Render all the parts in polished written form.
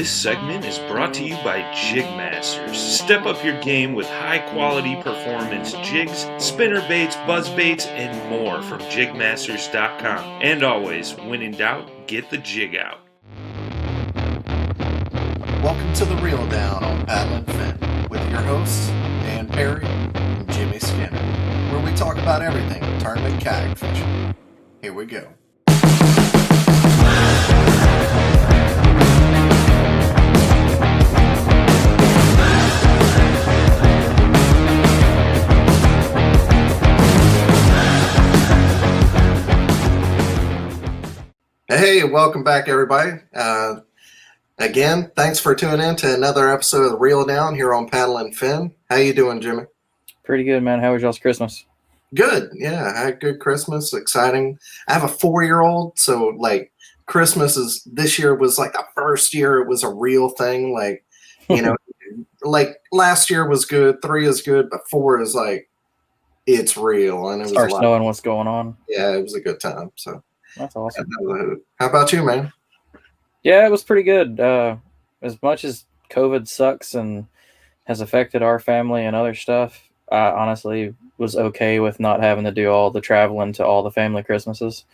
This segment is brought to you by Jig Masters. Step up your game with high-quality performance jigs, spinner baits, buzz baits, and more from jigmasters.com. And always, when in doubt, get the jig out. Welcome to The Reel Down on Paddle and Fin with your hosts, Dan Perry and Jimmy Skinner, where we talk about everything tournament kayak fishing. Here we go. Hey, welcome back, everybody. Again, thanks for tuning in to another episode of The Reel Down here on Paddle and Fin. How you doing, Jimmy? Pretty good, man. How was y'all's Christmas? Good. Yeah, I had a good Christmas. Exciting. I have a 4-year-old, so like Christmas is this year was like the first year it was a real thing. Like, you know, like last year was good, 3 is good, but 4 is like it's real, and it was Starts knowing what's going on. Yeah, it was a good time. So that's awesome. How about you, man? Yeah, it was pretty good. As much as COVID sucks and has affected our family and other stuff, I honestly was okay with not having to do all the traveling to all the family Christmases.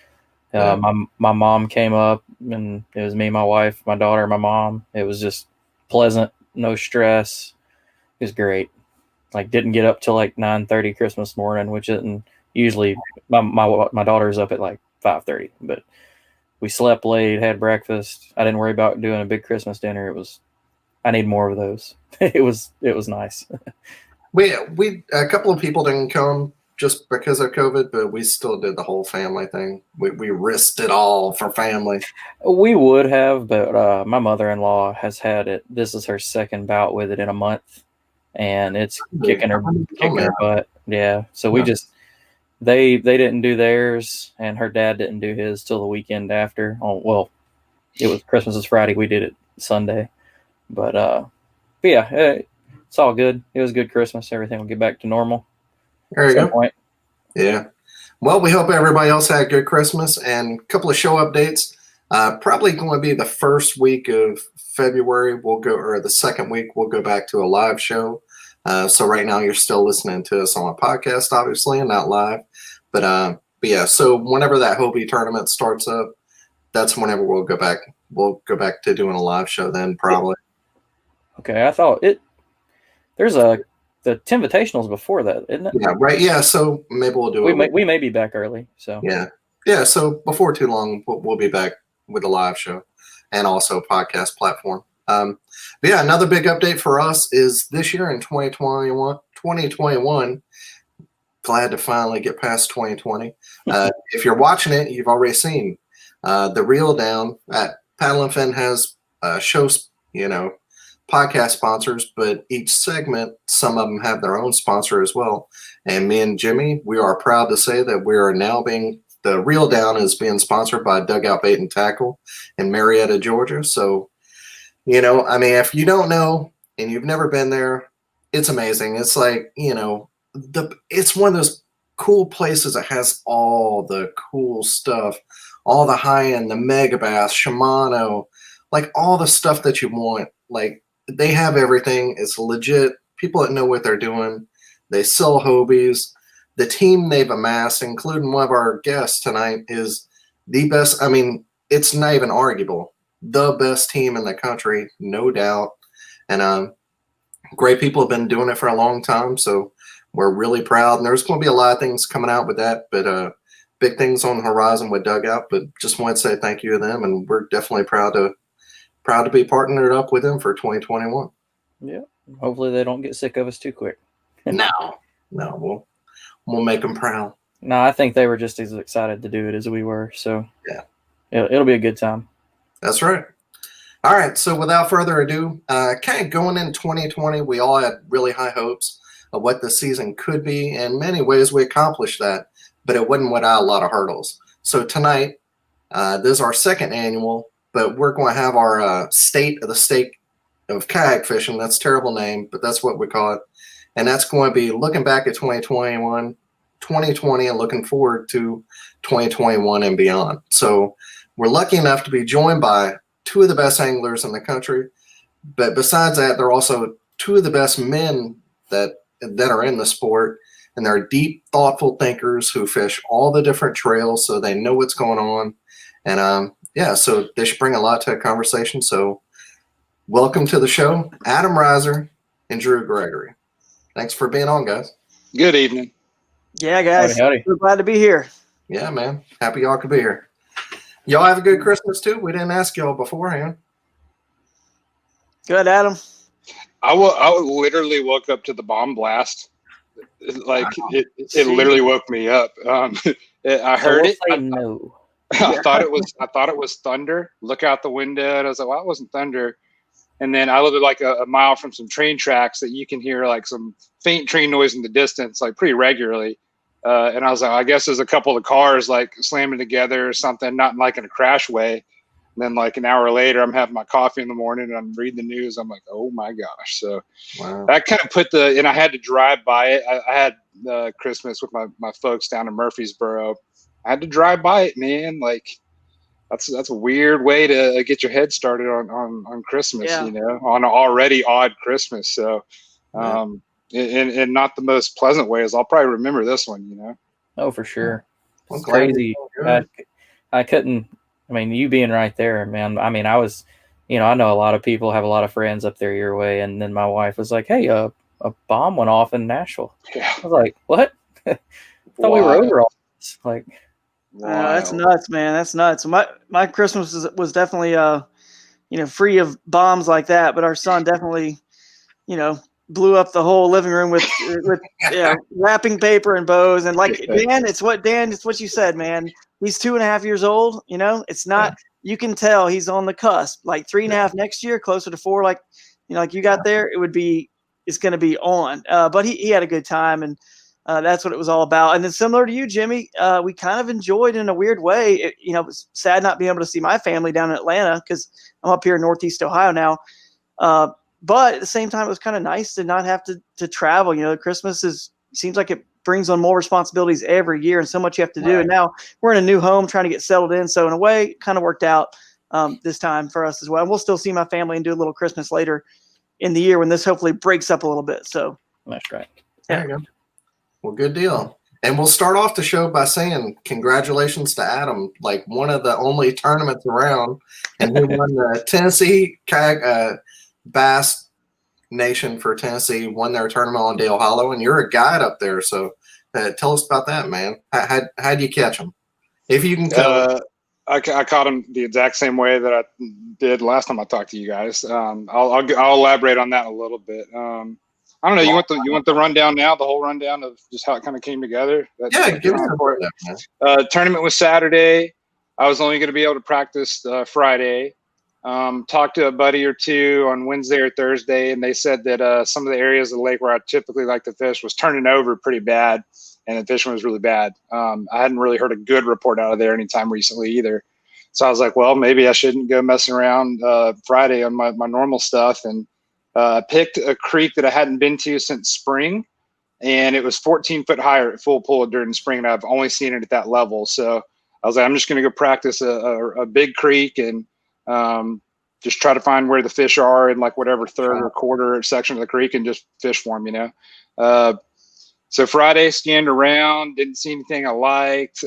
My mom came up, and it was me, my wife, my daughter, my mom. It was just pleasant, no stress. It was great. Like, didn't get up till like 9:30 Christmas morning, which isn't usually. My daughter's up at like 5:30, but we slept late, had breakfast. I didn't worry about doing a big Christmas dinner. I need more of those. It was nice. We a couple of people didn't come just because of COVID, but we still did the whole family thing. We risked it all for family. We would have, but my mother-in-law has had it. This is her second bout with it in a month, and it's kicking her butt. Yeah, so we just they didn't do theirs, and her dad didn't do his till the weekend after. Well, it was Christmas is Friday. We did it Sunday, but yeah, it's all good. It was a good Christmas. Everything will get back to normal. There you go. Point. Yeah. Well, we hope everybody else had a good Christmas, and a couple of show updates. Probably going to be the first week of February. The second week we'll go back to a live show. So right now you're still listening to us on a podcast, obviously, and not live. But yeah, so whenever that Hobie tournament starts up, that's whenever we'll go back. We'll go back to doing a live show then, probably. Okay, I thought there's the Tinvitational's before that, isn't it? Yeah, right. Yeah, so maybe we'll do it. We may be back early. So yeah. So before too long, we'll be back with a live show and also a podcast platform. But yeah, another big update for us is this year in 2021. Glad to finally get past 2020. If you're watching it, you've already seen The Reel Down at Paddle and Fin has shows, podcast sponsors, but each segment, some of them have their own sponsor as well. And me and Jimmy, we are proud to say that we are now The Reel Down is being sponsored by Dugout Bait and Tackle in Marietta, Georgia. So, if you don't know and you've never been there, it's amazing. It's like, it's one of those cool places that has all the cool stuff, all the high-end, the Megabass, Shimano, like all the stuff that you want. Like, they have everything. It's legit. People that know what they're doing. They sell Hobies. The team they've amassed, including one of our guests tonight, is the best. I mean, it's not even arguable. The best team in the country, no doubt. And great people have been doing it for a long time, so we're really proud. And there's going to be a lot of things coming out with that, but big things on the horizon with Dugout. But just want to say thank you to them, and we're definitely proud to be partnered up with them for 2021. Yeah, hopefully they don't get sick of us too quick. No, we'll make them proud. No, I think they were just as excited to do it as we were. So yeah, it'll be a good time. That's right. All right. So without further ado, kind of going in 2020, we all had really high hopes of what the season could be. In many ways, we accomplished that, but it wasn't without a lot of hurdles. So tonight, this is our second annual, but we're going to have our state of kayak fishing. That's a terrible name, but that's what we call it. And that's going to be looking back at 2020, and looking forward to 2021 and beyond. So we're lucky enough to be joined by two of the best anglers in the country. But besides that, they're also two of the best men that are in the sport. And they're deep, thoughtful thinkers who fish all the different trails, so they know what's going on. And so they should bring a lot to a conversation. So welcome to the show, Adam Riser and Drew Gregory. Thanks for being on, guys. Good evening. Yeah, guys. Howdy. We're glad to be here. Yeah, man. Happy y'all could be here. Y'all have a good Christmas, too? We didn't ask y'all beforehand. Good, Adam. I literally woke up to the bomb blast. Like it literally woke me up. I heard it. I thought it was thunder. Look out the window, and I was like, well, it wasn't thunder. And then I live like a mile from some train tracks that you can hear like some faint train noise in the distance, like pretty regularly. And I was like, I guess there's a couple of cars like slamming together or something, not like in a crash way. And then like an hour later, I'm having my coffee in the morning and I'm reading the news. I'm like, oh my gosh. So that kind of and I had to drive by it. I had Christmas with my folks down in Murfreesboro. I had to drive by it, man. Like that's a weird way to get your head started on Christmas, on an already odd Christmas. So, in not the most pleasant ways, I'll probably remember this one, Oh, for sure. Well, It's crazy. I couldn't. I mean, you being right there, man. I mean, I was, I know a lot of people have a lot of friends up there your way, and then my wife was like, "Hey, a bomb went off in Nashville." Yeah. I was like, "What?" I thought we were over all this. Like, that's nuts, man. That's nuts. My Christmas was definitely free of bombs like that, but our son definitely, blew up the whole living room with wrapping paper and bows. And like Dan, it's what you said, man. He's 2.5 years old. It's not. You can tell he's on the cusp. Like 3.5 next year, closer to 4. Like, like you got there, it's going to be on. But he had a good time, and that's what it was all about. And then similar to you, Jimmy, we kind of enjoyed in a weird way. It was sad not being able to see my family down in Atlanta because I'm up here in Northeast Ohio now. But at the same time, it was kind of nice to not have to travel. Christmas seems like it brings on more responsibilities every year and so much you have to do. And now we're in a new home trying to get settled in. So in a way, it kind of worked out this time for us as well. And we'll still see my family and do a little Christmas later in the year when this hopefully breaks up a little bit. So that's right. There you go. Well, good deal. And we'll start off the show by saying congratulations to Adam, like one of the only tournaments around, and he won the Tennessee Kayak Bass Nation for Tennessee, won their tournament on Dale Hollow, and you're a guide up there. So tell us about that, man. How'd you catch him? If you can tell. I caught him the exact same way that I did last time I talked to you guys. I'll elaborate on that a little bit. I don't know. You want the rundown now? The whole rundown of just how it kind of came together. Give me that. Tournament was Saturday. I was only going to be able to practice Friday. Talked to a buddy or two on Wednesday or Thursday, and they said that some of the areas of the lake where I typically like to fish was turning over pretty bad, and the fishing was really bad. I hadn't really heard a good report out of there anytime recently either. So I was like, well, maybe I shouldn't go messing around Friday on my normal stuff, and picked a creek that I hadn't been to since spring, and it was 14 foot higher at full pull during spring, and I've only seen it at that level. So I was like, I'm just going to go practice a big creek and just try to find where the fish are in like whatever third or quarter section of the creek and just fish for them, So Friday, scanned around, didn't see anything I liked.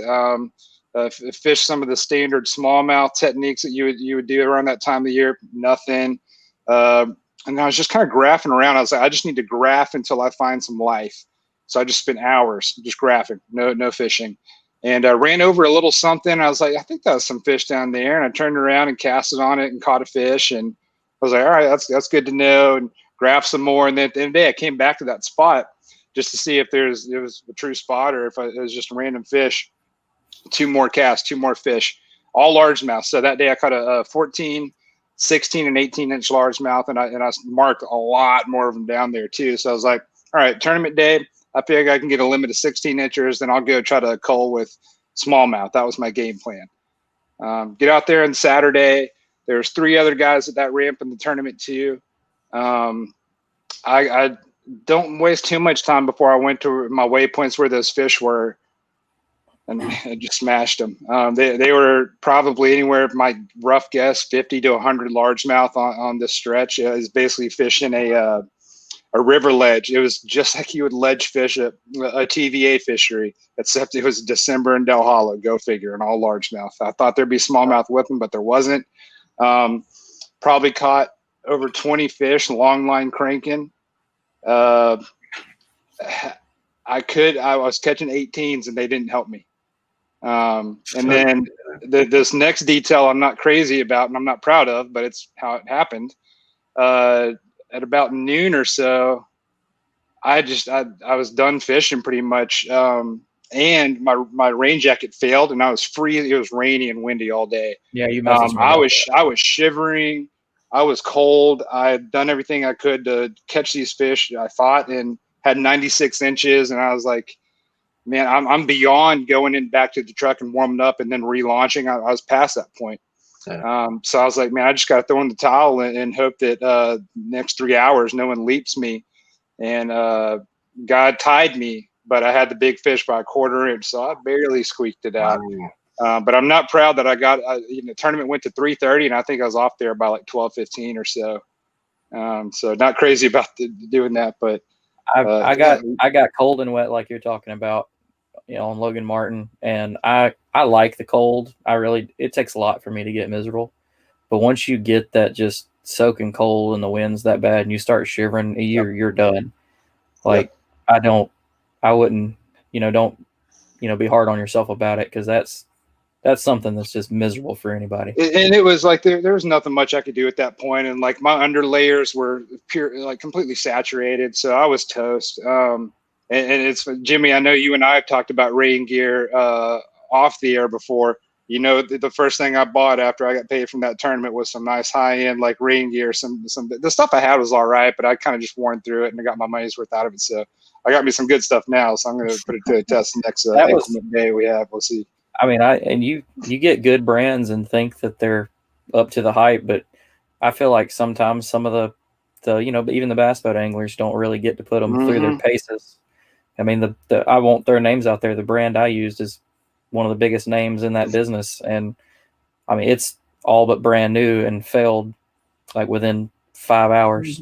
Fished some of the standard smallmouth techniques that you would do around that time of the year. Nothing. And I was just kind of graphing around. I was like, I just need to graph until I find some life. So I just spent hours just graphing, no fishing. And I ran over a little something. I was like, I think that was some fish down there. And I turned around and casted on it and caught a fish. And I was like, all right, that's good to know. And graphed some more. And then at the end of the day, I came back to that spot just to see if it was a true spot or if it was just a random fish. 2 more casts, 2 more fish, all largemouth. So that day I caught a 14, 16, and 18-inch largemouth, and I marked a lot more of them down there too. So I was like, all right, tournament day, I figure I can get a limit of 16 inchers, then I'll go try to cull with smallmouth. That was my game plan. Get out there on Saturday. There's 3 other guys at that ramp in the tournament too. I don't waste too much time before I went to my waypoints where those fish were. and I just smashed them. They were probably anywhere, my rough guess, 50 to 100 largemouth on this stretch. It was basically fishing a river ledge. It was just like you would ledge fish a TVA fishery, except it was December in Del Hollow. Go figure, and all largemouth. I thought there'd be smallmouth with them, but there wasn't. Probably caught over 20 fish, long line cranking. I was catching 18s and they didn't help me. And then this next detail I'm not crazy about and I'm not proud of, but it's how it happened. At about noon or so, I was done fishing pretty much. And my rain jacket failed and I was freezing. It was rainy and windy all day. Yeah, you messaged me. I was shivering. I was cold. I had done everything I could to catch these fish. I thought, and had 96 inches. And I was like, man, I'm beyond going in back to the truck and warming up and then relaunching. I was past that point. Yeah. So I was like, man, I just got to throw in the towel and hope that next 3 hours no one leaps me. And God tied me, but I had the big fish by a quarter inch, so I barely squeaked it out. Wow. But I'm not proud that I got. The tournament went to 3:30, and I think I was off there by like 12:15 or so. So not crazy about doing that, but I got cold and wet like you're talking about, on Logan Martin, and I like the cold. It takes a lot for me to get miserable, but once you get that just soaking cold and the wind's that bad and you start shivering, you're done. Like I wouldn't, don't be hard on yourself about it, because that's something that's just miserable for anybody. And it was like there was nothing much I could do at that point, and like my underlayers were completely saturated, so I was toast. And it's Jimmy, I know you and I have talked about rain gear off the air before. The first thing I bought after I got paid from that tournament was some nice high-end like rain gear. The stuff I had was all right, but I kind of just worn through it and I got my money's worth out of it. So I got me some good stuff now. So I'm going to put it to a test next inclement day we have. We'll see. I mean, you get good brands and think that they're up to the hype, but I feel like sometimes some of the even the bass boat anglers don't really get to put them through their paces. I mean, I won't throw names out there. The brand I used is one of the biggest names in that business. And I mean, it's all but brand new and failed like within 5 hours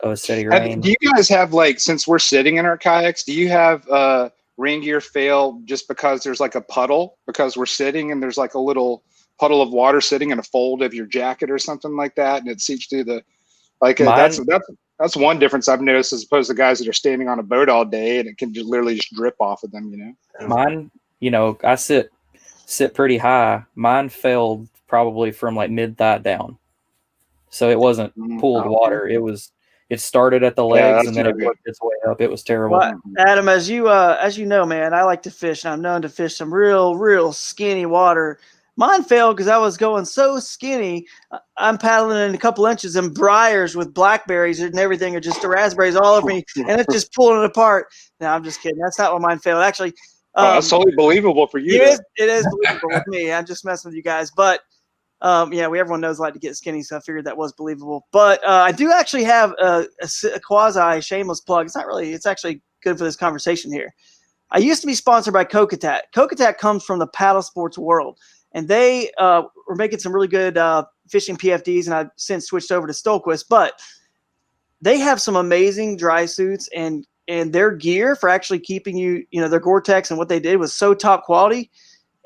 of a steady rain. Do you guys have, like, since we're sitting in our kayaks, do you have rain gear fail just because there's like a puddle because we're sitting and there's like a little puddle of water sitting in a fold of your jacket or something like that, and it seeps through the that's one difference I've noticed as opposed to guys that are standing on a boat all day and it can literally just drip off of them, Mine, I sit pretty high. Mine failed probably from like mid-thigh down. So it wasn't pooled water. It started at the legs and then it worked its way up. It was terrible. Well, Adam, as you know, man, I like to fish, and I'm known to fish some real skinny water. Mine failed because I was going so skinny. I'm paddling in a couple inches and briars with blackberries and everything, or just the raspberries all over me, and it's just pulling it apart. No, I'm just kidding. That's not what mine failed. Actually, that's totally believable for you. It is believable with me. I'm just messing with you guys. But everyone knows I like to get skinny, so I figured that was believable. But I do actually have a quasi shameless plug. It's actually good for this conversation here. I used to be sponsored by Kokatat. Kokatat comes from the paddle sports world, and they were making some really good fishing PFDs, and I've since switched over to Stolquist. But they have some amazing dry suits, and their gear for actually keeping you, their Gore-Tex and what they did was so top quality.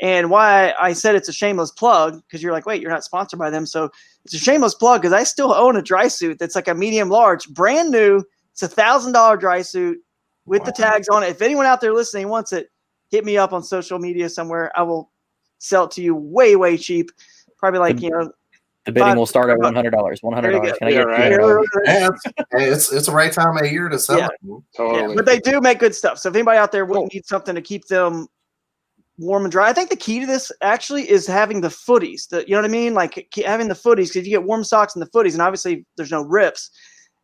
And why I said it's a shameless plug, because you're like, wait, you're not sponsored by them. So it's a shameless plug because I still own a dry suit that's like a medium large, brand new. It's $1,000 dry suit with the tags on it. If anyone out there listening wants it, hit me up on social media somewhere. I will sell it to you way cheap. Probably like, the bidding will start at $100. $100. Can I get $200? It's the right time of year to sell it. Totally. Yeah, but they do make good stuff. So if anybody out there would need something to keep them warm and dry, I think the key to this actually is having the footies. You know what I mean? Like having the footies, because if you get warm socks in the footies, and obviously there's no rips,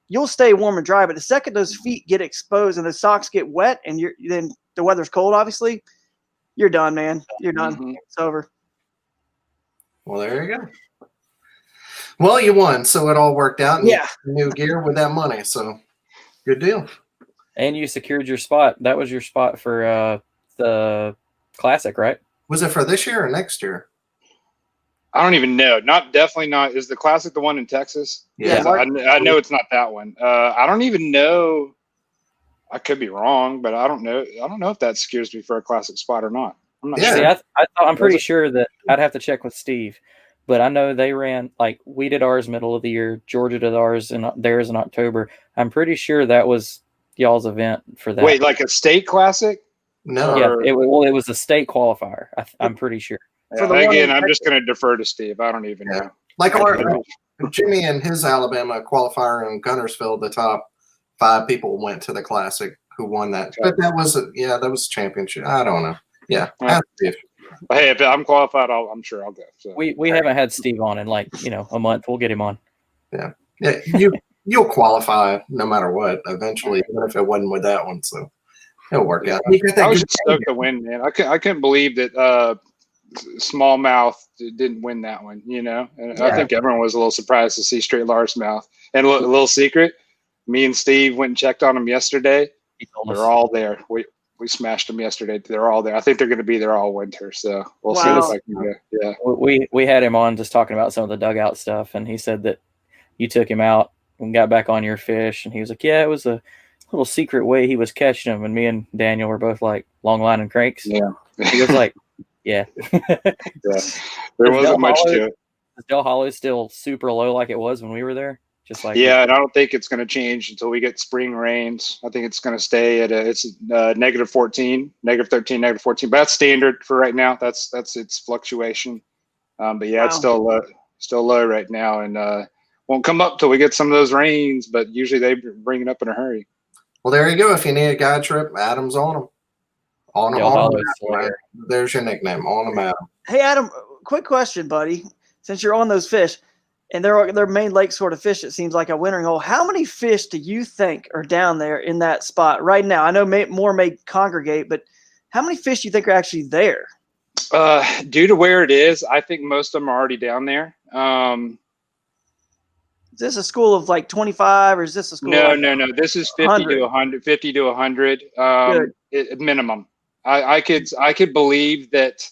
you'll stay warm and dry. But the second those feet get exposed and the socks get wet, and then the weather's cold, obviously, you're done, man. You're done. It's over. Well, there you go. Well, you won, so it all worked out. And new gear with that money, so good deal. And you secured your spot. That was your spot for the Classic, right? Was it for this year or next year? I don't even know. Definitely not. Is the Classic the one in Texas? Yeah. I know it's not that one. I don't even know. I could be wrong, but I don't know. I don't know if that scares me for a Classic spot or not. I'm not See, sure. I'm pretty sure that I'd have to check with Steve, but I know they ran, like, we did ours middle of the year. Georgia did ours and theirs in October. I'm pretty sure that was y'all's event for that. Wait, like a state Classic? No. Yeah, it was a state qualifier. I'm pretty sure. Yeah, again, I'm just going to defer to Steve. I don't even know. Like Jimmy and his Alabama qualifier in Guntersville, the top 5 people went to the Classic who won that. But that was a championship. I don't know. Yeah. Hey, if I'm qualified, I'm sure I'll go. So. We haven't had Steve on in a month. We'll get him on. Yeah. You'll qualify no matter what eventually, even if it wasn't with that one. So it'll work out. I was just stoked to win, man. I couldn't believe that smallmouth didn't win that one, and I think everyone was a little surprised to see straight largemouth. And a little secret, me and Steve went and checked on them yesterday. They're all there. We smashed them yesterday. They're all there. I think they're going to be there all winter. So we'll see if I can go. Yeah. We had him on just talking about some of the dugout stuff, and he said that you took him out and got back on your fish, and he was like, "Yeah, it was a little secret way he was catching them." And me and Daniel were both like, "Long line and cranks." Yeah. He was like, "Yeah." Yeah. There wasn't much to it. Is Del Hollow still super low like it was when we were there? Just like and I don't think it's going to change until we get spring rains. I think it's going to stay at it's negative 14, negative 13, negative 14. But that's standard for right now. That's its fluctuation. But yeah, it's still low right now, and won't come up till we get some of those rains. But usually they bring it up in a hurry. Well, there you go. If you need a guide trip, Adam's on them. On them. There's your nickname. On them, Adam. Hey, Adam, quick question, buddy. Since you're on those fish, and they're main lake sort of fish, it seems like a wintering hole. How many fish do you think are down there in that spot right now? I know more may congregate, but how many fish do you think are actually there? Due to where it is, I think most of them are already down there. Is this a school of like 25, or is this a school? No. This is 50 to 100. 50 to 100 at minimum. I could believe that.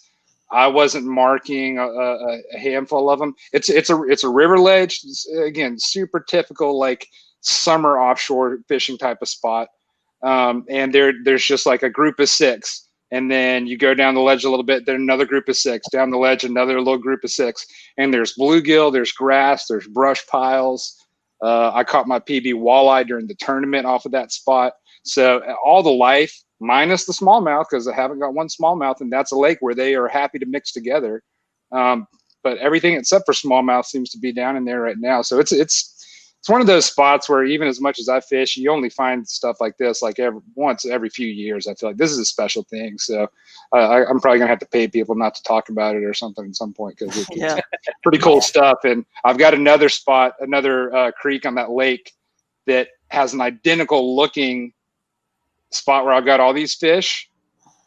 I wasn't marking a handful of them. It's a river ledge. Again, super typical like summer offshore fishing type of spot. And there's just like a group of 6, and then you go down the ledge a little bit. Then another group of 6 down the ledge. Another little group of 6, and there's bluegill, there's grass, there's brush piles. I caught my PB walleye during the tournament off of that spot. So all the life. Minus the smallmouth, because I haven't got one smallmouth, and that's a lake where they are happy to mix together. But everything except for smallmouth seems to be down in there right now. So it's one of those spots where even as much as I fish, you only find stuff like this like once every few years. I feel like this is a special thing. So I'm probably gonna have to pay people not to talk about it or something at some point, because it's pretty cool stuff. And I've got another spot, another creek on that lake that has an identical looking spot where I've got all these fish,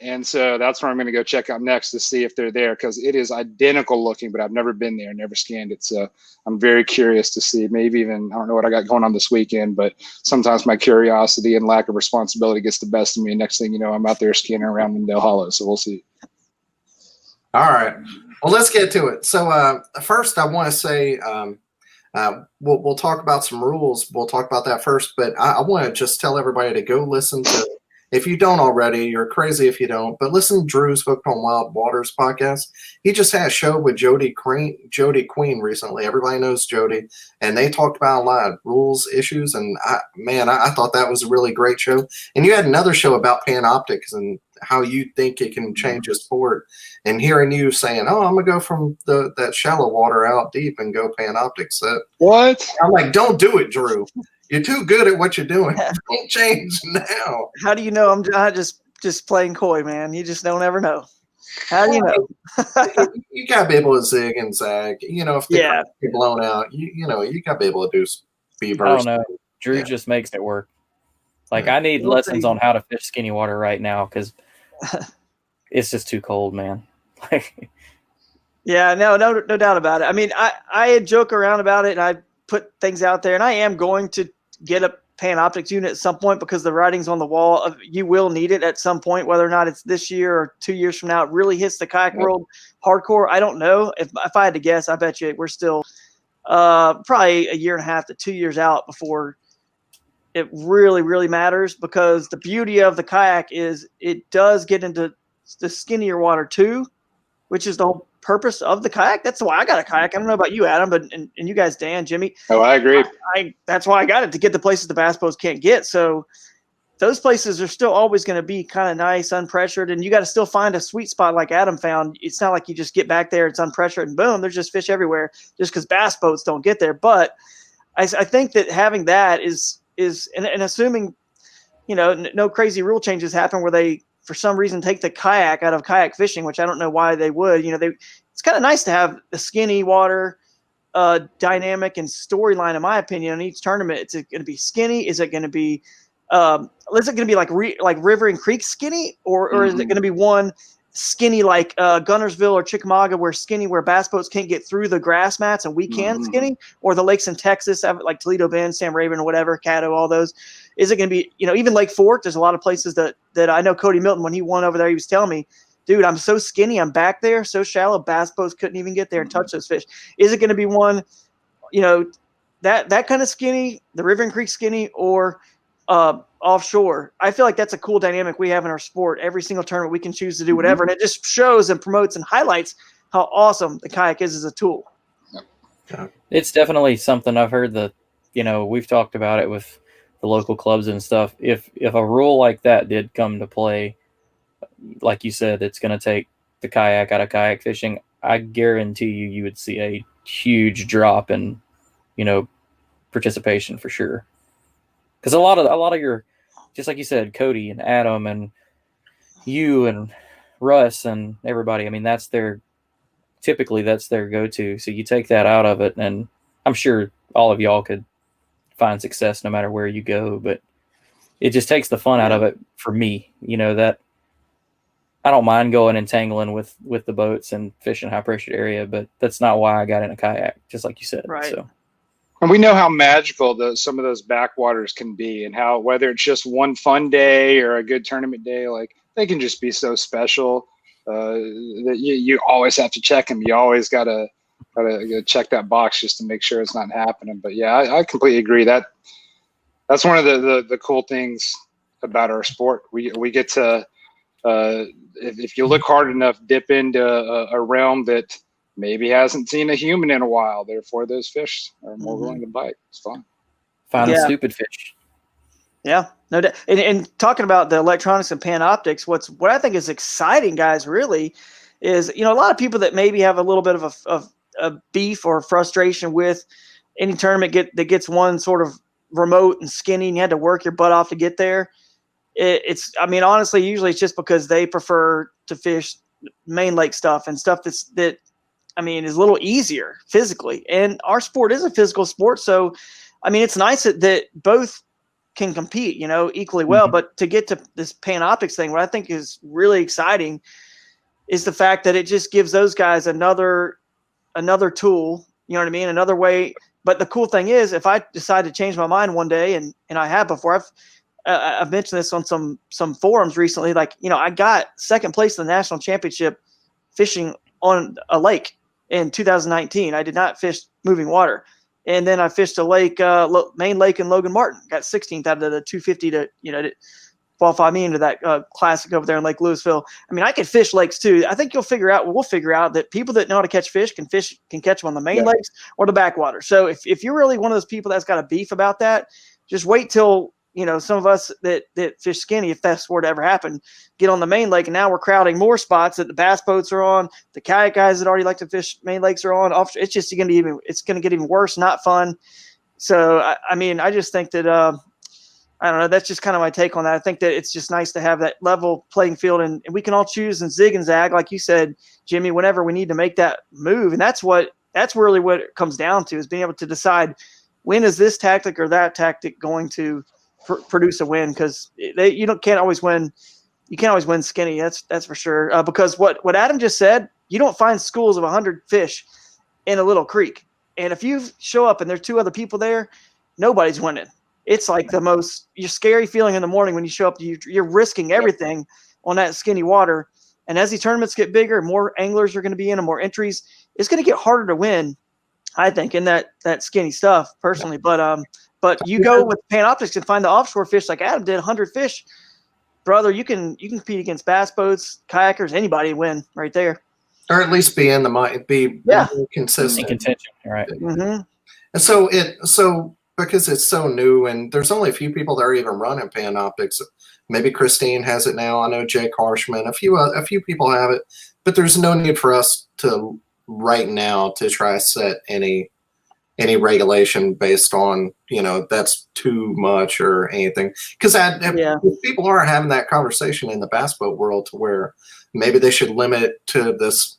and so that's where I'm going to go check out next to see if they're there, because it is identical looking, but I've never been there, never scanned it. So I'm very curious to see. Maybe even, I don't know what I got going on this weekend, but sometimes my curiosity and lack of responsibility gets the best of me, and next thing you know, I'm out there scanning around in Del Hollow. So we'll see. All right, well, let's get to it. So first I want to say we'll talk about some rules. We'll talk about that first, but I want to just tell everybody to go listen to, if you don't already, you're crazy if you don't, but listen to Drew's Hooked on Wild Waters podcast. He just had a show with Jody Queen recently. Everybody knows Jody, and they talked about a lot of rules issues, and I thought that was a really great show. And you had another show about panoptics and how you think it can change a sport, and hearing you saying, "Oh, I'm gonna go from that shallow water out deep and go panoptics." What? I'm like, don't do it, Drew. You're too good at what you're doing. Don't change now. How do you know? I'm just playing coy, man. You just don't ever know. How do you know? You gotta be able to zig and zag. If the get blown out, you gotta be able to do speed bursts. I don't know. Drew just makes it work. Like, I need lessons on how to fish skinny water right now, because it's just too cold, man. Yeah, no doubt about it. I mean, I joke around about it, and I put things out there, and I am going to get a Panoptics unit at some point, because the writing's on the wall of you will need it at some point, whether or not it's this year or 2 years from now. It really hits the kayak world hardcore. I don't know. If I had to guess, I bet you we're still probably a year and a half to 2 years out before it really, really matters, because the beauty of the kayak is it does get into the skinnier water too, which is the whole purpose of the kayak. That's why I got a kayak. I don't know about you, Adam, but and you guys, Dan, Jimmy. Oh, I agree. That's why I got it, to get the places the bass boats can't get. So those places are still always going to be kind of nice, unpressured, and you got to still find a sweet spot like Adam found. It's not like you just get back there, it's unpressured, and boom, there's just fish everywhere just because bass boats don't get there. But I think that having that is and assuming, no crazy rule changes happen where they, for some reason, take the kayak out of kayak fishing, which I don't know why they would. It's kind of nice to have the skinny water dynamic and storyline, in my opinion, on each tournament. Is it going to be skinny? Is it going to be like river and creek skinny, or is it going to be one skinny like Gunnersville or Chickamauga, where bass boats can't get through the grass mats and we can skinny, or the lakes in Texas have like Toledo Bend, Sam Raven, or whatever, Caddo, all those? Is it going to be, even Lake Fork? There's a lot of places that I know. Cody Milton, when he won over there, he was telling me, dude, I'm so skinny, I'm back there, so shallow, bass boats couldn't even get there and touch those fish. Is it going to be one, that kind of skinny, the river and creek skinny, or offshore? I feel like that's a cool dynamic we have in our sport. Every single tournament we can choose to do whatever, and it just shows and promotes and highlights how awesome the kayak is as a tool. It's definitely something I've heard that, we've talked about it with the local clubs and stuff. If a rule like that did come to play, like you said, it's going to take the kayak out of kayak fishing, I guarantee you would see a huge drop in, participation for sure. Because a lot of your, just like you said, Cody and Adam and you and Russ and everybody, I mean, typically that's their go-to. So you take that out of it, and I'm sure all of y'all could find success no matter where you go, but it just takes the fun out of it for me. That I don't mind going and tangling with the boats and fishing high pressure area, but that's not why I got in a kayak, just like you said. Right. So. And we know how magical some of those backwaters can be, and how, whether it's just one fun day or a good tournament day, like, they can just be so special that you always have to check them. You always gotta check that box just to make sure it's not happening. But yeah, I completely agree. That's one of the cool things about our sport. We get to, if you look hard enough, dip into a realm that maybe hasn't seen a human in a while. Therefore, those fish are more willing to bite. It's fun. Find a stupid fish. Yeah, no doubt. And talking about the electronics and Panoptics, what I think is exciting, guys, really, is a lot of people that maybe have a little bit of a beef or frustration with any tournament that gets one sort of remote and skinny, and you had to work your butt off to get there. Honestly, usually it's just because they prefer to fish main lake stuff and stuff is a little easier physically. And our sport is a physical sport. So, it's nice that both can compete, equally well. But to get to this Panoptics thing, what I think is really exciting is the fact that it just gives those guys another tool, another way. But the cool thing is, if I decide to change my mind one day, and I have before, I've mentioned this on some forums recently, I got second place in the national championship fishing on a lake in 2019. I did not fish moving water. And then I fished a lake, main lake in Logan Martin, got 16th out of the 250 to qualify me into that classic over there in Lake Louisville. I could fish lakes too. I think we'll figure out that people that know how to catch fish can catch them on the main lakes or the backwater. So if you're really one of those people that's got a beef about that, just wait till some of us that fish skinny, if that's were to ever happen, get on the main lake, and now we're crowding more spots that the bass boats are on. The kayak guys that already like to fish main lakes are on. It's just going to get even worse, not fun. So I just think that I don't know. That's just kind of my take on that. I think that it's just nice to have that level playing field, and we can all choose and zig and zag, like you said, Jimmy, whenever we need to make that move. And that's really what it comes down to, is being able to decide when is this tactic or that tactic going to produce a win, because you can't always win. You can't always win skinny. That's for sure. Because what Adam just said, you don't find schools of 100 fish in a little creek, and if you show up and there's two other people there, nobody's winning. it's like the most scary feeling in the morning when you show up. You're risking everything on that skinny water. And as the tournaments get bigger, more anglers are going to be in and more entries. It's going to get harder to win, I think, in that skinny stuff personally. But you go with Panoptics and find the offshore fish like Adam did, 100 fish, brother. You can compete against bass boats, kayakers, anybody win right there. Or at least be in the consistent. In contention, right? Mm-hmm. And so because it's so new and there's only a few people that are even running Panoptics. Maybe Christine has it now. I know Jake Harshman. A few people have it, but there's no need for us to right now to try to set any regulation based on that's too much or anything. Because people are having that conversation in the bass boat world to where maybe they should limit it to this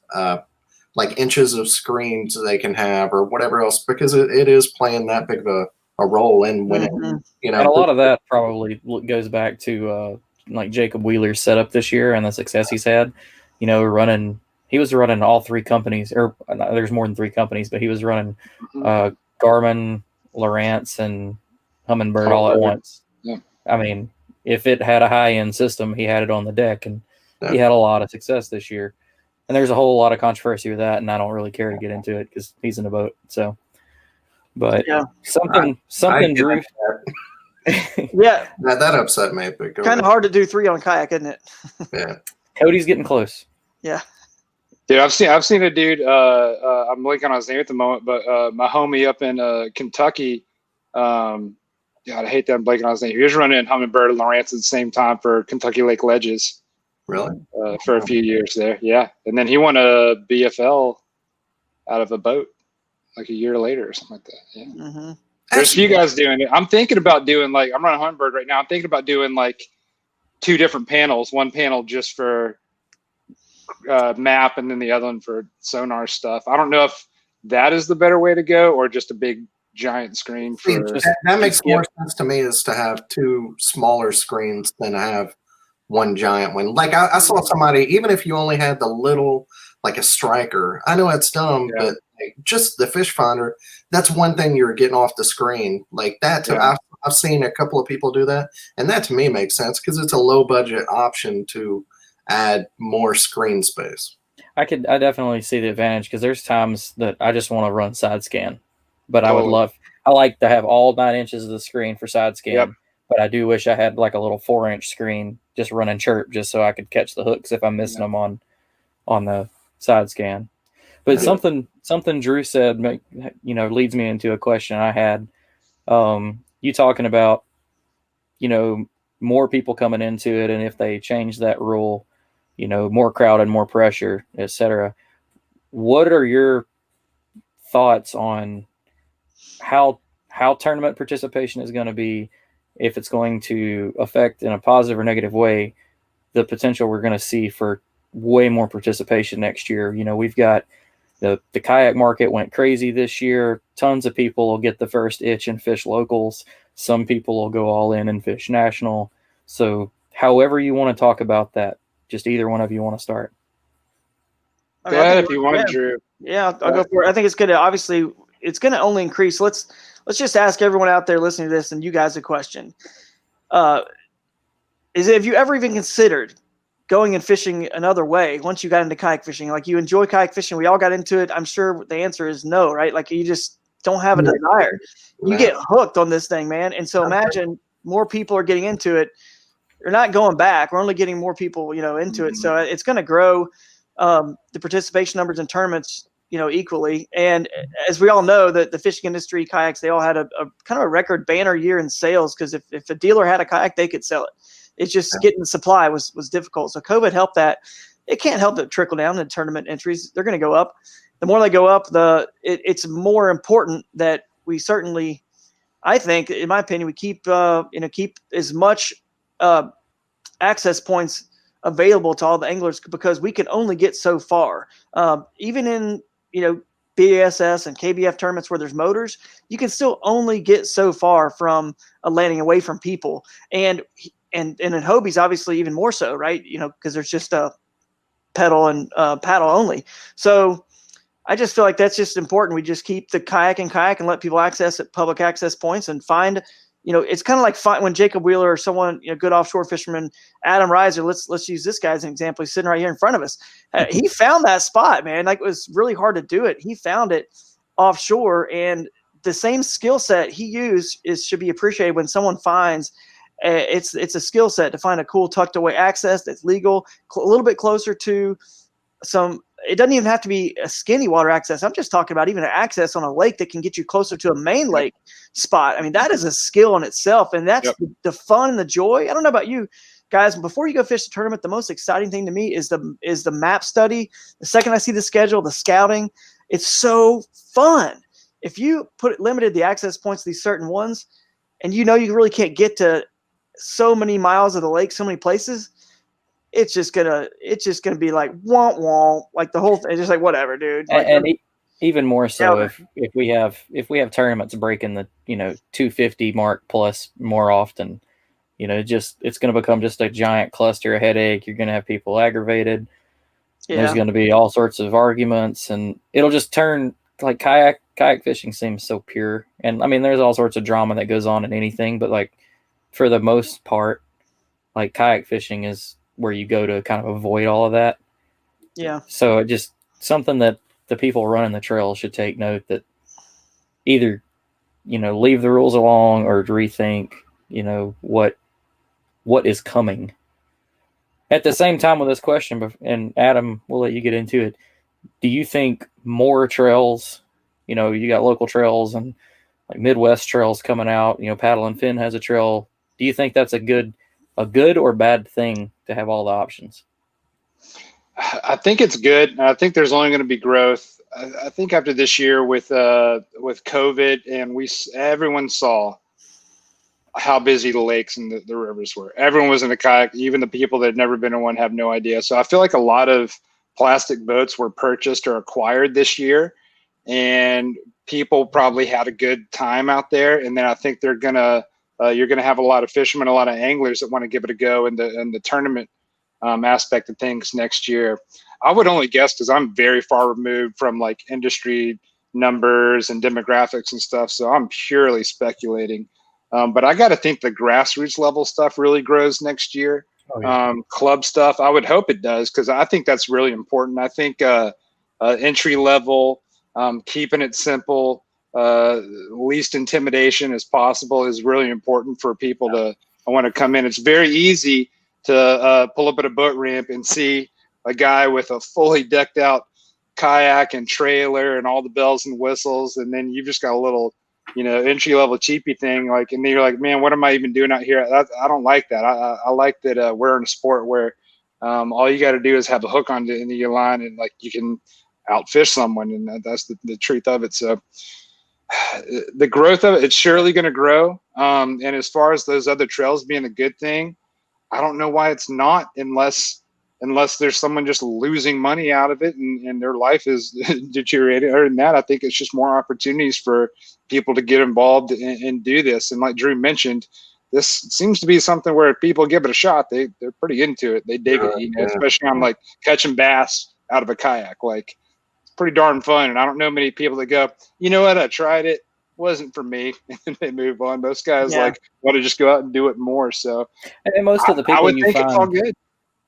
like inches of screens they can have or whatever else, because it is playing that big of a role in winning. Mm-hmm. And a lot of that probably goes back to like Jacob Wheeler's setup this year and the success he's had. He was running all three companies, or there's more than three companies, but he was running Garmin, Lowrance, and Humminbird all at once. Yeah. I mean, if it had a high-end system, he had it on the deck, and he had a lot of success this year. And there's a whole lot of controversy with that, and I don't really care to get into it because he's in a boat. So, but something Drew. Yeah, that upset me. Kind of hard to do 3 on kayak, isn't it? Yeah, Cody's getting close. Yeah. Dude, I've seen a dude. I'm blanking on his name at the moment, but my homie up in Kentucky. God, I hate that I'm blanking on his name. He was running Humminbird and Lowrance at the same time for Kentucky Lake Ledges. Really? For a few years there, yeah. And then he won a BFL out of a boat like a year later or something like that. Yeah. Mm-hmm. There's a few guys doing it. I'm thinking about doing I'm running Humminbird right now. I'm thinking about doing 2 different panels. One panel just for map and then the other one for sonar stuff. I don't know if that is the better way to go or just a big giant screen. That makes more sense to me, is to have 2 smaller screens than to have one giant one. Like I saw somebody, even if you only had the little, like a striker, I know it's dumb, but just the fish finder, that's one thing you're getting off the screen. Like that, I've seen a couple of people do that, and that to me makes sense because it's a low budget option to add more screen space. I definitely see the advantage because there's times that I just want to run side scan, but I like to have all 9 inches of the screen for side scan, but I do wish I had like a little 4-inch screen just running chirp just so I could catch the hooks if I'm missing them on the side scan. But something Drew said, leads me into a question I had. You talking about, more people coming into it, and if they change that rule, more crowd and more pressure, etc. What are your thoughts on how tournament participation is going to be, if it's going to affect in a positive or negative way the potential we're going to see for way more participation next year? We've got the kayak market went crazy this year. Tons of people will get the first itch and fish locals. Some people will go all in and fish national. So however you want to talk about that, just either one of you want to start. Go ahead if you want, Drew. Yeah, I'll go for it. I think it's going to only increase. Let's just ask everyone out there listening to this and you guys a question. Have you ever even considered going and fishing another way once you got into kayak fishing? Like, you enjoy kayak fishing. We all got into it. I'm sure the answer is no, right? Like, you just don't have a desire. You get hooked on this thing, man. And so imagine more people are getting into it. You're not going back. We're only getting more people, into it. So it's going to grow the participation numbers in tournaments, equally. And as we all know, the fishing industry, kayaks, they all had a kind of a record banner year in sales, because if a dealer had a kayak, they could sell it. It's just getting the supply was difficult. So COVID helped that. It can't help but trickle down in tournament entries. They're going to go up. The more they go up, it's more important that we certainly, I think, in my opinion, we keep as much access points available to all the anglers, because we can only get so far. Even in BASS and KBF tournaments where there's motors, you can still only get so far from a landing away from people. And in Hobie's, obviously even more so, right? Because there's just a pedal and paddle only. So I just feel like that's just important. We just keep the kayak and let people access at public access points and find it's kind of like when Jacob Wheeler or someone, good offshore fisherman, Adam Riser, let's use this guy as an example. He's sitting right here in front of us. He found that spot, man. Like, it was really hard to do it. He found it offshore, and the same skill set he used should be appreciated when someone finds it's a skill set to find a cool tucked away access that's legal, a little bit closer to some. It doesn't even have to be a skinny water access. I'm just talking about even an access on a lake that can get you closer to a main lake spot. I mean, that is a skill in itself, and that's the fun and the joy. I don't know about you guys. Before you go fish the tournament, the most exciting thing to me is the map study. The second I see the schedule, the scouting, it's so fun. If you limited the access points to these certain ones, and you really can't get to so many miles of the lake, so many places, it's just gonna be like womp, like the whole thing. It's just like, whatever, dude. Like, and even more so if we have tournaments breaking the 250 mark plus more often, it's going to become just a giant cluster of headache. You're going to have people aggravated. There's going to be all sorts of arguments, and it'll just turn like kayak fishing seems so pure. And I mean, there's all sorts of drama that goes on in anything, but like for the most part, like kayak fishing is where you go to kind of avoid all of that. Yeah. So it just something that the people running the trail should take note that either, leave the rules along or rethink, what is coming. At the same time with this question, and Adam, we'll let you get into it. Do you think more trails, you got local trails and like Midwest trails coming out, Paddle and Fin has a trail. Do you think that's a good or bad thing to have all the options? I think it's good. I think there's only going to be growth. I think after this year with COVID, and everyone saw how busy the lakes and the rivers were. Everyone was in a kayak. Even the people that had never been in one have no idea. So I feel like a lot of plastic boats were purchased or acquired this year, and people probably had a good time out there. And then I think you're gonna have a lot of fishermen, a lot of anglers that want to give it a go in the tournament aspect of things next year. I would only guess, because I'm very far removed from like industry numbers and demographics and stuff, so I'm purely speculating. But I got to think the grassroots level stuff really grows next year. Oh, yeah. Club stuff, I would hope it does, because I think that's really important. I think entry level, keeping it simple, least intimidation as possible is really important for people to want to come in. It's very easy to pull up at a boat ramp and see a guy with a fully decked out kayak and trailer and all the bells and whistles, and then you've just got a little entry level cheapy thing, like, and then you're like, man, what am I even doing out here? I don't like that. I like that we're in a sport where all you got to do is have a hook on the end of your line, and like you can outfish someone, and that's the truth of it. So the growth of it's surely going to grow. And as far as those other trails being a good thing, I don't know why it's not, unless there's someone just losing money out of it and their life is deteriorating. Other than that, I think it's just more opportunities for people to get involved and do this. And like Drew mentioned, this seems to be something where if people give it a shot, they're pretty into it. They dig it, especially on like catching bass out of a kayak. Like, it's pretty darn fun. And I don't know many people that go, you know what, I tried it. Wasn't for me, and they move on. Most guys like want to just go out and do it more. So, and most of the people I would think it's all good.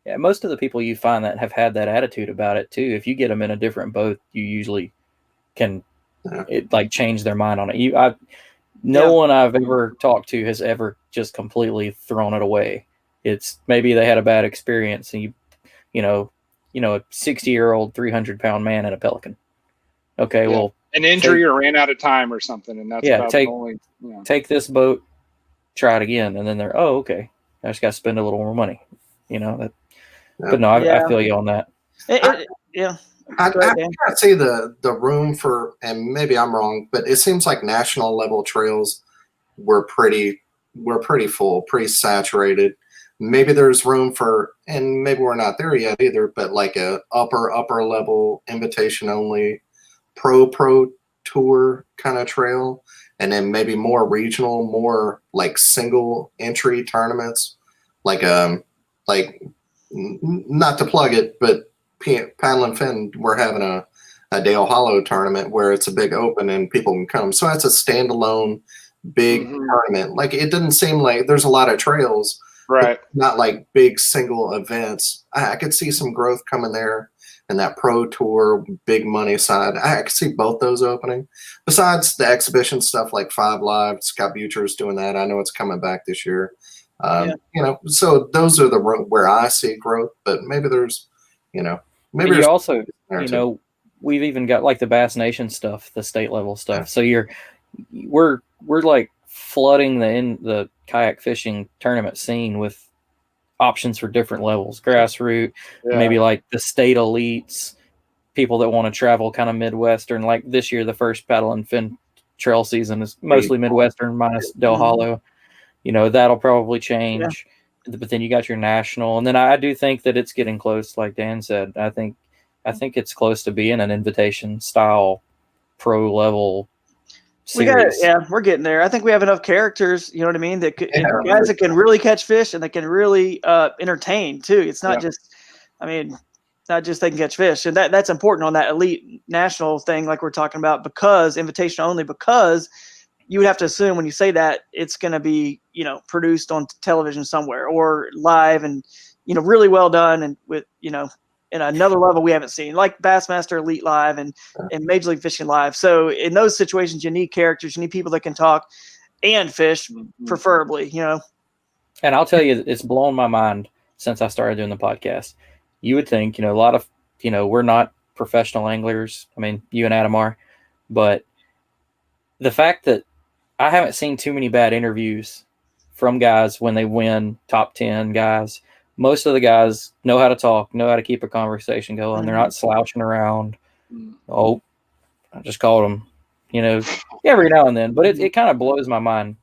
Yeah, most of the people you find that have had that attitude about it too, if you get them in a different boat, you usually can change their mind on it. No one I've ever talked to has ever just completely thrown it away. It's maybe they had a bad experience, and you know, a 60-year-old 300-pound man in a Pelican. Okay, well, an injury or ran out of time or something, and that's about the only. Take this boat, try it again, and then they're okay. I just got to spend a little more money, But no, I feel you on that. I can't see the room for, and maybe I'm wrong, but it seems like national level trails were pretty full, pretty saturated. Maybe there's room for, and maybe we're not there yet either, but like a upper level invitation only pro tour kind of trail, and then maybe more regional, more like single entry tournaments, like not to plug it, but Paddle and Fin, we're having a Dale Hollow tournament where it's a big open and people can come. So that's a standalone big tournament. Like, it doesn't seem like there's a lot of trails, Right. not like big single events. I could see some growth coming there, and that pro tour big money side. I could see both those opening. Besides the exhibition stuff like Five Live, Scott Butcher's doing that. I know it's coming back this year. So those are where I see growth. But maybe there's, maybe you there's also, we've even got like the Bass Nation stuff, the state level stuff. So we're like flooding the kayak fishing tournament scene with options for different levels, grassroots, maybe like the state elites, people that want to travel kind of Midwestern. Like this year, the first paddle and fin trail season is mostly Midwestern minus Del Hollow. That'll probably change. But then you got your national, and then I do think that it's getting close. Like Dan said, I think it's close to being an invitation style pro level series. We're getting there. I think we have enough characters, you know what I mean, that guys that can really catch fish and that can really entertain too. It's not just, not just they can catch fish, and that's important on that elite national thing, like we're talking about, because invitation only, because you would have to assume when you say that it's going to be, produced on television somewhere or live and, really well done and with, in another level we haven't seen, like Bassmaster Elite Live and Major League Fishing Live. So in those situations, you need characters, you need people that can talk and fish, preferably, And I'll tell you, it's blown my mind since I started doing the podcast. You would think, a lot of, we're not professional anglers. I mean, you and Adam are, but the fact that I haven't seen too many bad interviews from guys when they win, top 10 guys. Most of the guys know how to talk, know how to keep a conversation going. They're not slouching around. Oh, I just called them, every now and then. But it kind of blows my mind.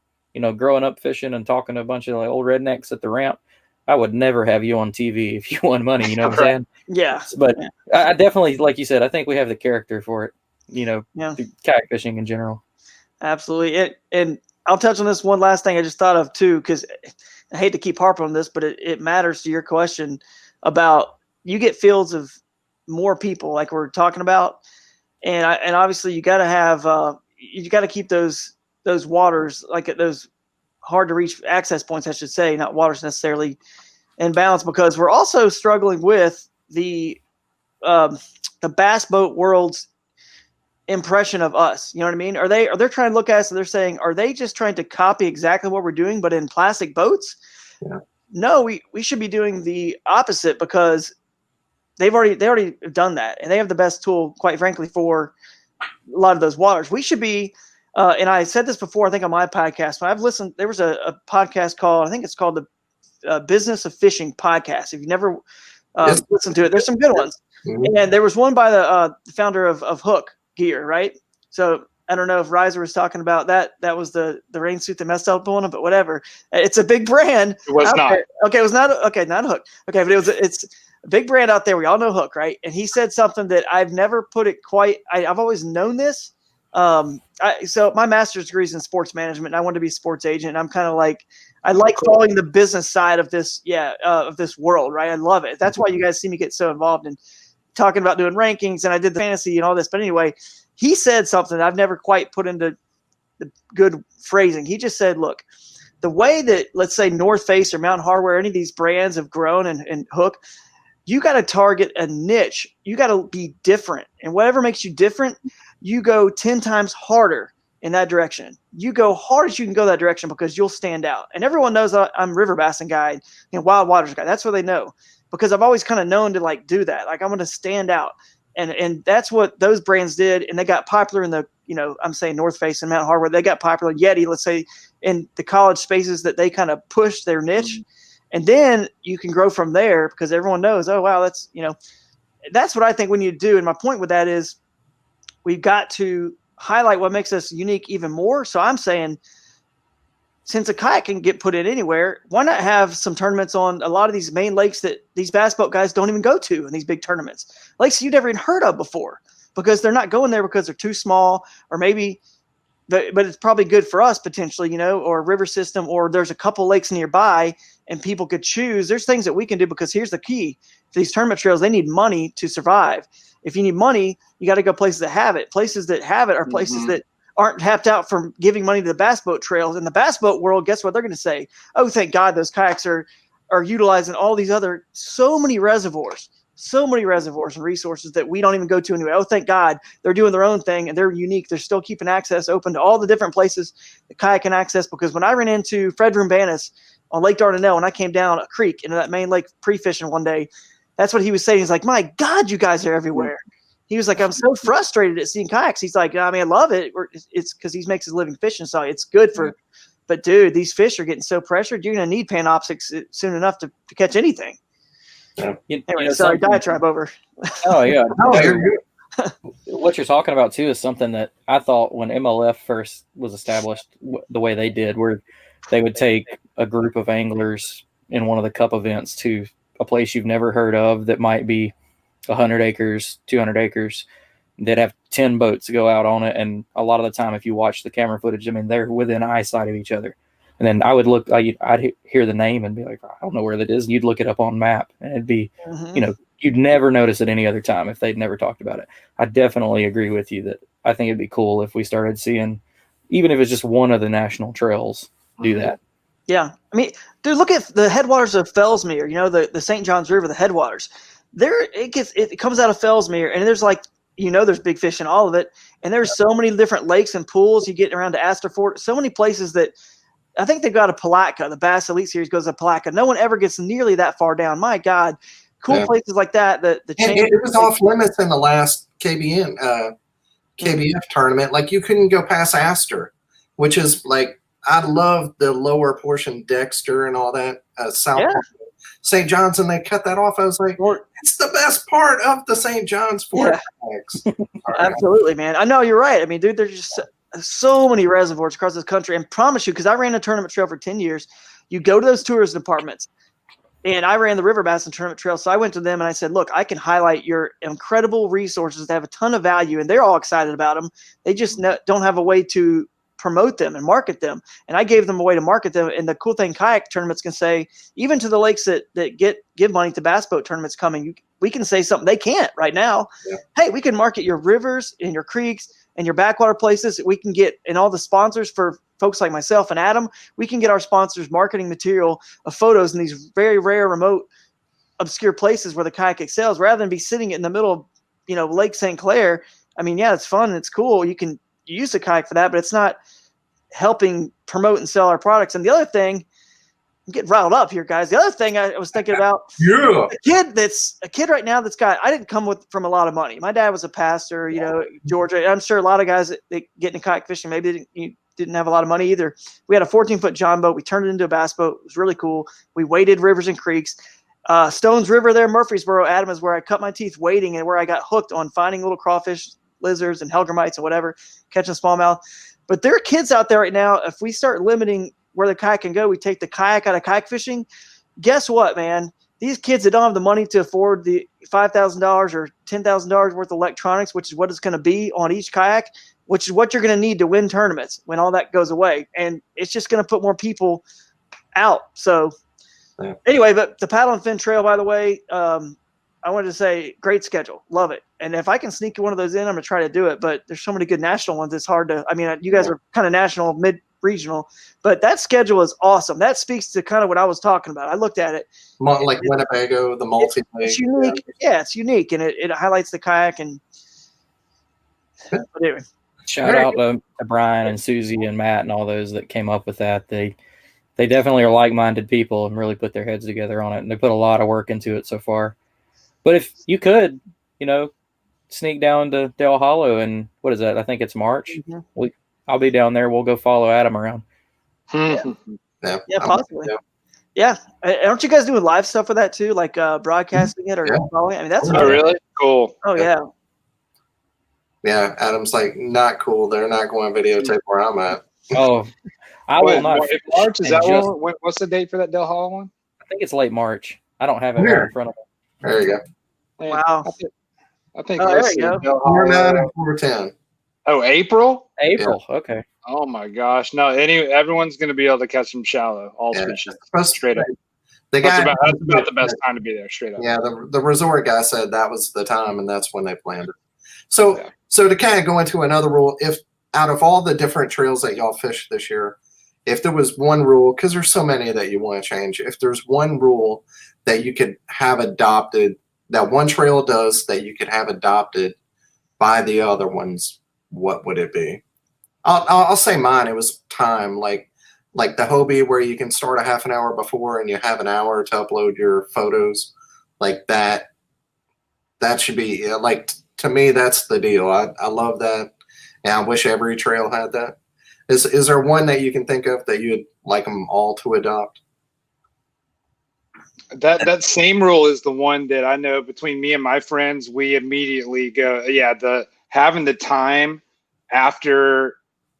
Growing up fishing and talking to a bunch of like old rednecks at the ramp, I would never have you on TV if you won money. You know what I'm saying? Yeah. But I definitely, like you said, I think we have the character for it, through kayak fishing in general. Absolutely. And I'll touch on this one last thing I just thought of too, because I hate to keep harping on this, but it matters to your question about you get fields of more people like we're talking about. And obviously you got to have, you got to keep those waters, like at those hard to reach access points, I should say, not waters necessarily, in balance, because we're also struggling with the bass boat world's impression of us. You know what I mean? Are they trying to look at us and they're saying, are they just trying to copy exactly what we're doing, but in plastic boats? Yeah. No, we should be doing the opposite, because they already done that, and they have the best tool, quite frankly, for a lot of those waters. We should be, and I said this before, I think on my podcast, but I've listened, there was a podcast called, I think it's called the Business of Fishing podcast. If you never listened to it, there's some good ones. Mm-hmm. And there was one by the founder of Hook Gear, right? So I don't know if Riser was talking about that. That was the rain suit that messed up on him, but whatever. It's a big brand. It was not. There. Okay, it was not. Okay, not Hook. Okay, but it's a big brand out there. We all know Hook, right? And he said something that I've never put it quite. I've always known this. So my master's degree is in sports management, and I wanted to be a sports agent. And I'm kind of like, I like following the business side of this, of this world, right? I love it. That's why you guys see me get so involved in talking about doing rankings, and I did the fantasy and all this. But anyway, he said something I've never quite put into the good phrasing. He just said, look, the way that, let's say, North Face or Mountain Hardwear, any of these brands have grown and Hook, you got to target a niche. You got to be different. And whatever makes you different, you go 10 times harder in that direction. You go hard as you can go that direction, because you'll stand out. And everyone knows I'm river bassing guy and wild waters guy. That's what they know, because I've always kind of known to like do that. Like I'm going to stand out. And that's what those brands did. And they got popular in the, I'm saying North Face and Mountain Hardwear, they got popular. Yeti, let's say, in the college spaces that they kind of pushed their niche. And then you can grow from there, because everyone knows, oh, wow, that's, that's what I think we need to do. And my point with that is we've got to highlight what makes us unique even more. So I'm saying, since a kayak can get put in anywhere, why not have some tournaments on a lot of these main lakes that these bass boat guys don't even go to in these big tournaments? Lakes you've never even heard of before, because they're not going there because they're too small, or maybe, but it's probably good for us potentially, or a river system, or there's a couple lakes nearby and people could choose. There's things that we can do, because here's the key. For these tournament trails, they need money to survive. If you need money, you got to go places that have it. Places that have it are places that aren't tapped out from giving money to the bass boat trails. In the bass boat world, guess what they're going to say? Oh, thank God those kayaks are utilizing all these other so many reservoirs and resources that we don't even go to anyway. Oh, thank God they're doing their own thing and they're unique. They're still keeping access open to all the different places the kayak can access. Because when I ran into Fred Rumbanis on Lake Dardanelle, when I came down a creek into that main lake pre-fishing one day, that's what he was saying. He's like, my God, you guys are everywhere. He was like, I'm so frustrated at seeing kayaks. He's like, I mean, I love it. It's because he makes his living fishing, so it's good for. But dude, these fish are getting so pressured. You're going to need Panoptics soon enough to catch anything. Yeah. Anyway, sorry, diatribe over. Oh yeah. Oh, you're good. What you're talking about too is something that I thought when MLF first was established, the way they did, where they would take a group of anglers in one of the cup events to a place you've never heard of that might be 100 acres, 200 acres. They'd have 10 boats go out on it. And a lot of the time, if you watch the camera footage, I mean, they're within eyesight of each other. And then I would look, I'd hear the name and be like, I don't know where that is. And you'd look it up on map and it'd be, you'd never notice it any other time if they'd never talked about it. I definitely agree with you that I think it'd be cool if we started seeing, even if it's just one of the national trails, do that. Yeah. I mean, dude, look at the headwaters of Fellsmere, the St. Johns River, the headwaters. It comes out of Fellsmere, and there's like, there's big fish in all of it. And there's so many different lakes and pools. You get around to Astor Fort, so many places that I think they've got a Palatka. The Bass Elite Series goes to Palatka. No one ever gets nearly that far down. My God, cool places like that. It was off limits in the last KBF tournament. Like you couldn't go past Astor, which is like, I love the lower portion, Dexter and all that, South St. John's, and they cut that off. I was like, it's the best part of the St. John's Fort. Absolutely, man. I know you're right. I mean, dude, there's just so many reservoirs across this country. And promise you, because I ran a tournament trail for 10 years, you go to those tourism departments, and I ran the River Bass and Tournament Trail. So I went to them and I said, look, I can highlight your incredible resources that have a ton of value, and they're all excited about them. They just don't have a way to promote them and market them. And I gave them a way to market them. And the cool thing kayak tournaments can say, even to the lakes that give money to bass boat tournaments coming, we can say something they can't right now. Yeah. Hey, we can market your rivers and your creeks and your backwater places. We can get, and all the sponsors for folks like myself and Adam, we can get our sponsors marketing material of photos in these very rare, remote, obscure places where the kayak excels, rather than be sitting in the middle of, Lake St. Clair. I mean, yeah, it's fun and it's cool. You can use the kayak for that, but it's not helping promote and sell our products. And the other thing, I'm getting riled up here, guys. The other thing I was thinking about, a kid right now I didn't come from a lot of money. My dad was a pastor, Georgia. I'm sure a lot of guys that get into kayak fishing maybe didn't have a lot of money either. We had a 14-foot John boat. We turned it into a bass boat. It was really cool. We waded rivers and creeks. Stones River there, Murfreesboro, Adam, is where I cut my teeth wading and where I got hooked on finding little crawfish, lizards, and hellgrammites and whatever, catching smallmouth. But there are kids out there right now. If we start limiting where the kayak can go, we take the kayak out of kayak fishing. Guess what, man? These kids that don't have the money to afford the $5,000 or $10,000 worth of electronics, which is what it's going to be on each kayak, which is what you're going to need to win tournaments when all that goes away. And it's just going to put more people out. So anyway, but the Paddle and Fin Trail, by the way, I wanted to say, great schedule. Love it. And if I can sneak one of those in, I'm going to try to do it. But there's so many good national ones. It's hard to – I mean, you guys are kind of national, mid-regional. But that schedule is awesome. That speaks to kind of what I was talking about. I looked at it. Like Winnebago, the multi-league. It's unique. Yeah, it's unique. And it highlights the kayak. And but anyway. Shout out to Brian and Susie and Matt and all those that came up with that. They definitely are like-minded people and really put their heads together on it. And they put a lot of work into it so far. But if you could, sneak down to Dale Hollow, and what is that? I think it's March. Mm-hmm. I'll be down there. We'll go follow Adam around. Yeah, possibly. Yeah. Aren't you guys doing live stuff with that too, like broadcasting it or following? I mean, that's really cool. Oh yeah. Yeah, Adam's like, not cool. They're not going to videotape where I'm at. Oh, I will not. March, is that one? What's the date for that Dale Hollow one? I think it's late March. I don't have it right in front of me. There you go. Wow. I think there you go. 4/9 and 4/10. Oh, April? April. Yeah. Okay. Oh my gosh. No, everyone's going to be able to catch them shallow, all species. Straight up. That's about the best time to be there, straight up. Yeah, the resort guy said that was the time, and that's when they planned it. So to kind of go into another rule, if out of all the different trails that y'all fished this year, if there was one rule, because there's so many that you want to change, if there's one rule that you could have adopted, that one trail does that you could have adopted by the other ones, what would it be? I'll say mine. It was time, like the Hobie, where you can start a half an hour before and you have an hour to upload your photos, like that. That should be like, to me, that's the deal. I love that, and I wish every trail had that. Is there one that you can think of that you'd like them all to adopt? That same rule is the one that I know between me and my friends, we immediately go, yeah, having the time after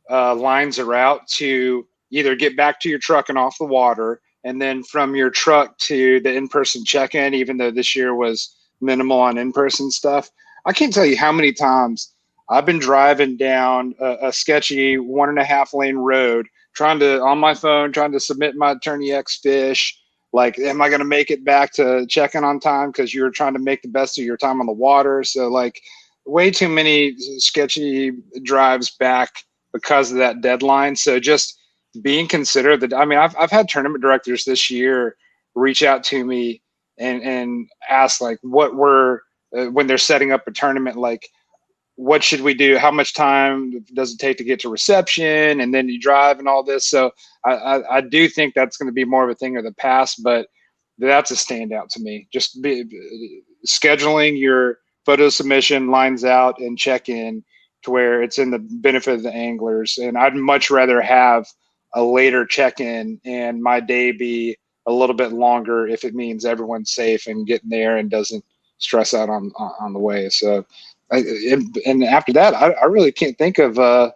lines are out to either get back to your truck and off the water, and then from your truck to the in-person check-in, even though this year was minimal on in-person stuff. I can't tell you how many times I've been driving down a sketchy 1.5 lane road, on my phone, trying to submit my Attorney X fish. Like, am I going to make it back to check-in on time? Because you're trying to make the best of your time on the water. So, like, way too many sketchy drives back because of that deadline. So just being considerate that, I mean, I've had tournament directors this year reach out to me and ask, like, what were, when they're setting up a tournament, like, what should we do? How much time does it take to get to reception? And then you drive and all this. So I do think that's going to be more of a thing of the past, but that's a standout to me. Just scheduling your photo submission, lines out, and check in to where it's in the benefit of the anglers. And I'd much rather have a later check in and my day be a little bit longer if it means everyone's safe and getting there and doesn't stress out on the way. So, and after that, I really can't think of a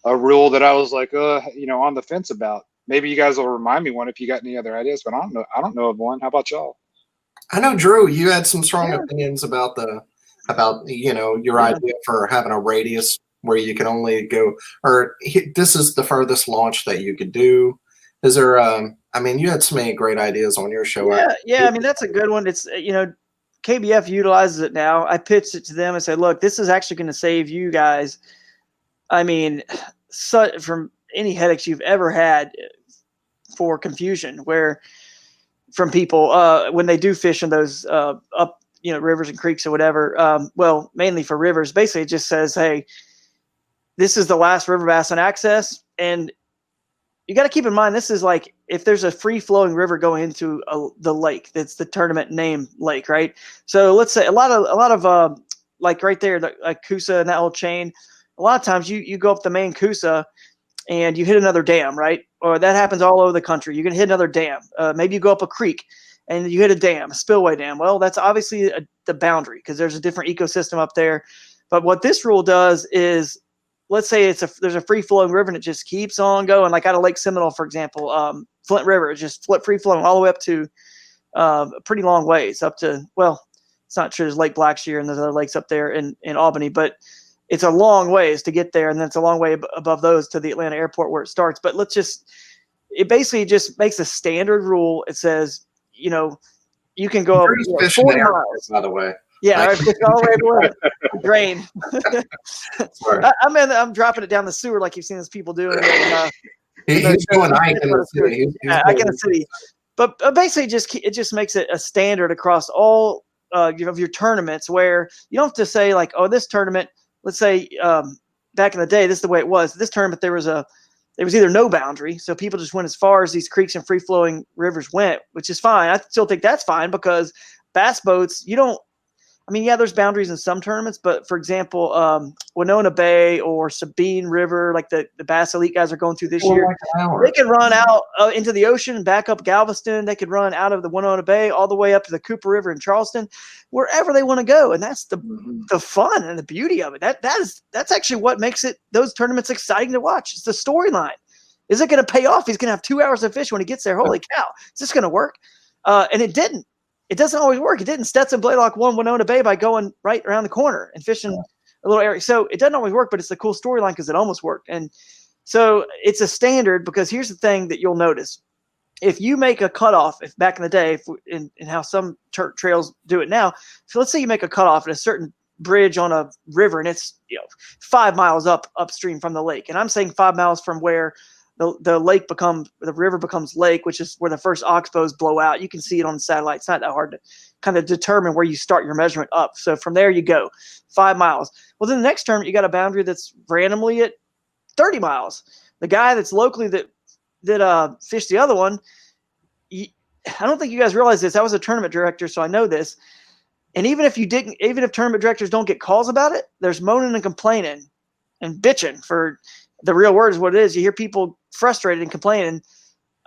rule that I was like, on the fence about. Maybe you guys will remind me one if you got any other ideas, but I don't know of one. How about y'all? I know, Drew, you had some strong opinions about your idea for having a radius where you can only go, or this is the furthest launch that you could do. Is there, you had so many great ideas on your show. Yeah. I mean, that's a good one. It's, KBF utilizes it now. I pitched it to them and said, look, this is actually going to save you guys. I mean, from any headaches you've ever had for confusion, where from people when they do fish in those up, rivers and creeks or whatever. Well, mainly for rivers. Basically, it just says, hey, this is the last river bass on access, and you got to keep in mind, this is like if there's a free-flowing river going into the lake, that's the tournament name lake, right? So let's say a lot of like right there, like Coosa and that whole chain. A lot of times you go up the main Coosa and you hit another dam, right? Or that happens all over the country. You're gonna hit another dam. Maybe you go up a creek and you hit a dam, a spillway dam. Well, that's obviously the boundary because there's a different ecosystem up there. But what this rule does is, let's say there's a free-flowing river and it just keeps on going. Like out of Lake Seminole, for example, Flint River is just free-flowing all the way up to a pretty long ways, up to, well, it's not true. There's Lake Blackshear and there's other lakes up there in Albany, but it's a long ways to get there, and then it's a long way above those to the Atlanta airport where it starts. But it basically just makes a standard rule. It says, you can go up 40 miles. By the way. Yeah, it's all the way below drain. I'm dropping it down the sewer like you've seen those people doing. He's doing Ike in the city. Ike in the city. But basically, it just makes it a standard across all of your tournaments, where you don't have to say like, oh, this tournament. Let's say back in the day, this is the way it was. This tournament, there was either no boundary, so people just went as far as these creeks and free-flowing rivers went, which is fine. I still think that's fine because bass boats, there's boundaries in some tournaments, but for example, Winona Bay or Sabine River, like the Bass Elite guys are going through this year, they can run out into the ocean, back up Galveston. They could run out of the Winona Bay all the way up to the Cooper River in Charleston, wherever they want to go. And that's the fun and the beauty of it. That's actually what makes those tournaments exciting to watch. It's the storyline. Is it going to pay off? He's going to have 2 hours of fish when he gets there. Holy cow. Is this going to work? And it didn't. It doesn't always work. It didn't. Stetson Blaylock won Winona Bay by going right around the corner and fishing a little area. So it doesn't always work, but it's a cool storyline because it almost worked. And so it's a standard because here's the thing that you'll notice. If you make a cutoff, if back in the day, in how some trails do it now, so let's say you make a cutoff at a certain bridge on a river, and it's 5 miles upstream from the lake. And I'm saying 5 miles from where the river becomes lake, which is where the first oxbows blow out. You can see it on the satellite. It's not that hard to kind of determine where you start your measurement up. So from there you go 5 miles. Well, then the next term, you got a boundary that's randomly at 30 miles. The guy that's locally that fished the other one, I don't think you guys realize this. I was a tournament director, so I know this. And even if tournament directors don't get calls about it, there's moaning and complaining and bitching. For the real word is what it is. You hear people frustrated and complaining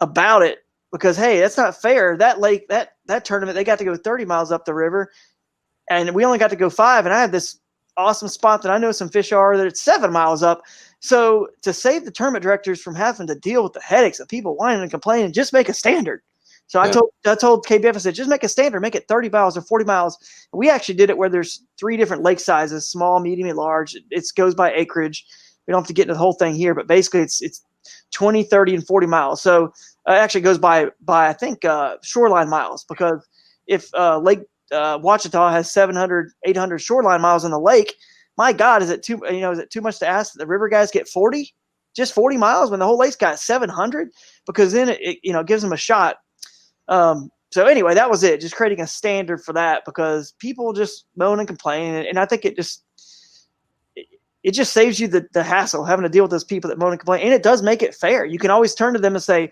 about it because, hey, that's not fair. That lake, that tournament, they got to go 30 miles up the river, and we only got to go 5. And I had this awesome spot that I know some fish are that it's 7 miles up. So to save the tournament directors from having to deal with the headaches of people whining and complaining, just make a standard. So I told KBF, I said, just make a standard, make it 30 miles or 40 miles. And we actually did it where there's 3 different lake sizes, small, medium, and large. It goes by acreage. We don't have to get into the whole thing here, but basically it's 20, 30, and 40 miles. So it actually goes by I think, shoreline miles, because if Lake Ouachita has 700, 800 shoreline miles in the lake, my God, is it too much to ask that the river guys get 40? Just 40 miles when the whole lake's got 700? Because then it gives them a shot. So anyway, that was it. Just creating a standard for that, because people just moan and complain. And I think it just saves you the hassle having to deal with those people that moan and complain. And it does make it fair. You can always turn to them and say,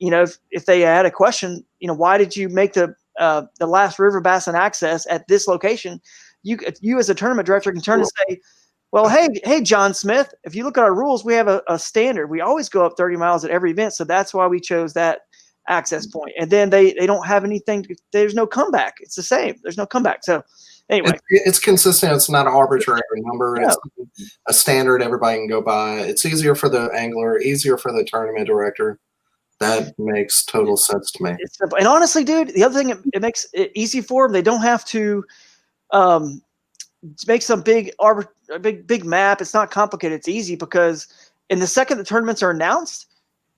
if they had a question, why did you make the last river basin access at this location? You as a tournament director can turn and say, well, hey, John Smith, if you look at our rules, we have a standard. We always go up 30 miles at every event. So that's why we chose that access point. And then they don't have anything. There's no comeback. It's the same. There's no comeback. So anyway, it's consistent. It's not an arbitrary number. No. It's a standard everybody can go by. It's easier for the angler, easier for the tournament director. That makes total sense to me. It's simple. And honestly, dude, the other thing it makes it easy for them. They don't have to make some big map. It's not complicated. It's easy, because in the second the tournaments are announced,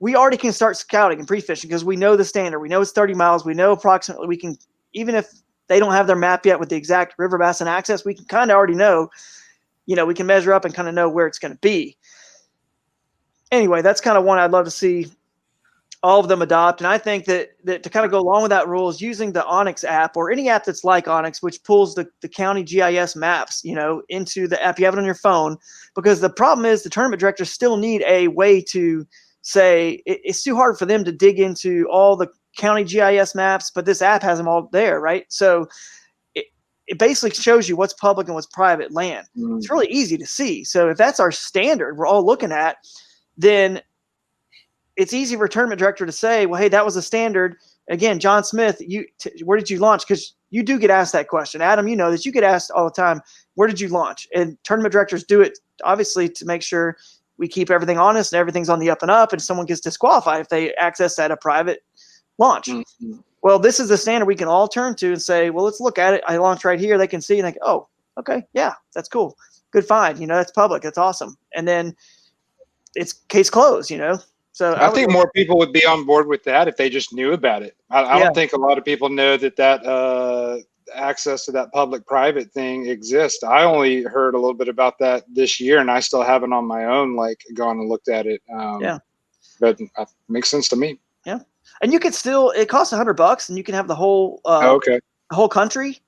we already can start scouting and pre-fishing, because we know the standard. We know it's 30 miles. We know approximately we can, even if they don't have their map yet with the exact river basin access, we can kind of already know, we can measure up and kind of know where it's going to be. Anyway, that's kind of one I'd love to see all of them adopt. And I think that to kind of go along with that rule is using the Onyx app, or any app that's like Onyx, which pulls the county GIS maps, into the app. You have it on your phone, because the problem is the tournament directors still need a way to say it's too hard for them to dig into all the county GIS maps, but this app has them all there, right? So it basically shows you what's public and what's private land. It's really easy to see. So if that's our standard we're all looking at, then it's easy for a tournament director to say, well, hey, that was a standard. Again, John Smith, where did you launch? Because you do get asked that question. Adam, you know that you get asked all the time, where did you launch? And tournament directors do it, obviously, to make sure we keep everything honest and everything's on the up and up, and someone gets disqualified if they access at a private launch. Mm-hmm. Well, this is the standard we can all turn to and say, well, let's look at it. I launched right here. They can see and they go, oh, okay, yeah, that's cool. Good find. That's public. That's awesome. And then it's case closed, So I think more people would be on board with that if they just knew about it. I don't think a lot of people know that access to that public-private thing exists. I only heard a little bit about that this year, and I still haven't on my own, gone and looked at it. But it makes sense to me. Yeah. And you could still, it costs $100 and you can have the whole, the whole country,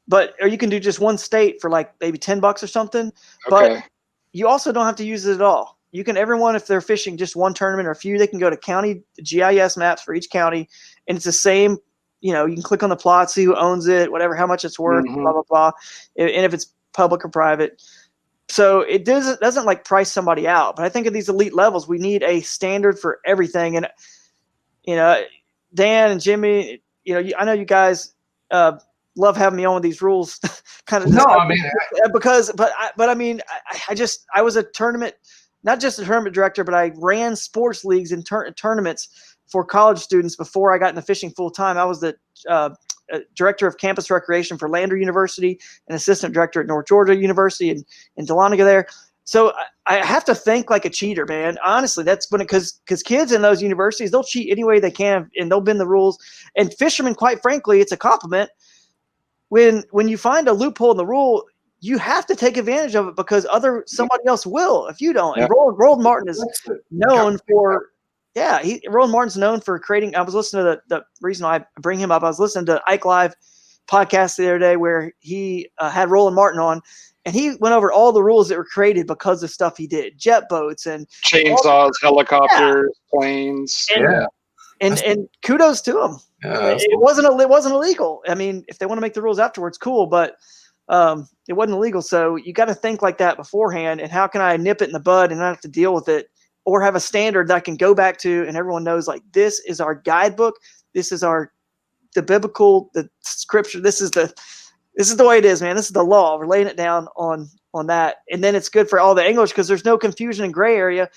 or you can do just one state for maybe $10 or something. Okay. But you also don't have to use it at all. You can, everyone, if they're fishing just one tournament or a few, they can go to county GIS maps for each county, and it's the same. You can click on the plot, see who owns it, whatever, how much it's worth, blah, blah, blah. And if it's public or private. So it doesn't price somebody out. But I think at these elite levels, we need a standard for everything. And, Dan and Jimmy, I know you guys love having me on with these rules kind of. No, I mean, I was a tournament, not just a tournament director, but I ran sports leagues and tournaments for college students before I got into fishing full time. I was the director of campus recreation for Lander University and assistant director at North Georgia University in Dahlonega there. So I have to think like a cheater, man. Honestly, that's when because kids in those universities, they'll cheat any way they can and they'll bend the rules. And fishermen, quite frankly, it's a compliment. When you find a loophole in the rule, you have to take advantage of it because somebody else will if you don't. Yeah. And Roland Martin is known for, Roland Martin's known for creating. I was listening to the reason I bring him up. I was listening to Ike Live podcast the other day where he had Roland Martin on, and he went over all the rules that were created because of stuff he did, jet boats and chainsaws, helicopters, planes. And kudos to him. It wasn't illegal. I mean, if they want to make the rules afterwards, cool, but it wasn't illegal. So you got to think like that beforehand. And how can I nip it in the bud and not have to deal with it, or have a standard that I can go back to and everyone knows, like, this is our guidebook. This is the biblical, the scripture. This is the way it is, man. This is the law. We're laying it down on that. And then it's good for all the English because there's no confusion and gray area,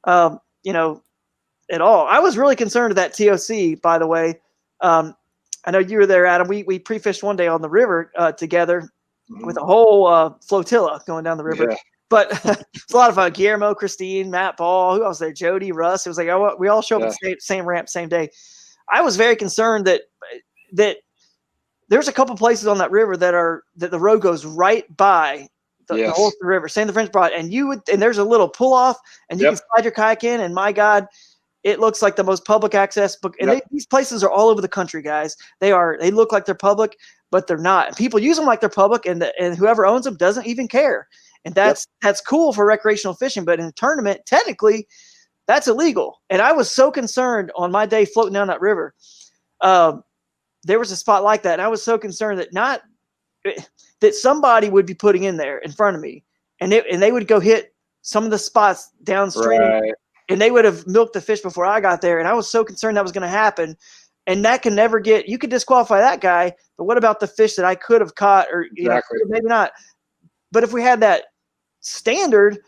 at all. I was really concerned of that TOC, by the way. I know you were there, Adam. We pre-fished one day on the river together with a whole flotilla going down the river. Yeah. But it's a lot of fun. Guillermo, Christine, Matt Ball, who else there? Jody, Russ. It was like, we all show up at the same ramp, same day. I was very concerned that there's a couple places on that river that the road goes right by the whole river, same the French Broad, and there's a little pull off, and you can slide your kayak in, and my God, it looks like the most public access book. And these places are all over the country, guys. They look like they're public, but they're not. And people use them like they're public, and whoever owns them doesn't even care. And that's cool for recreational fishing, but in a tournament, technically, that's illegal. And I was so concerned on my day floating down that river. There was a spot like that, and I was so concerned that somebody would be putting in there in front of me, and they would go hit some of the spots downstream, and they would have milked the fish before I got there. And I was so concerned that was going to happen, and that can never you could disqualify that guy, but what about the fish that I could have caught, or maybe not? But if we had that standard,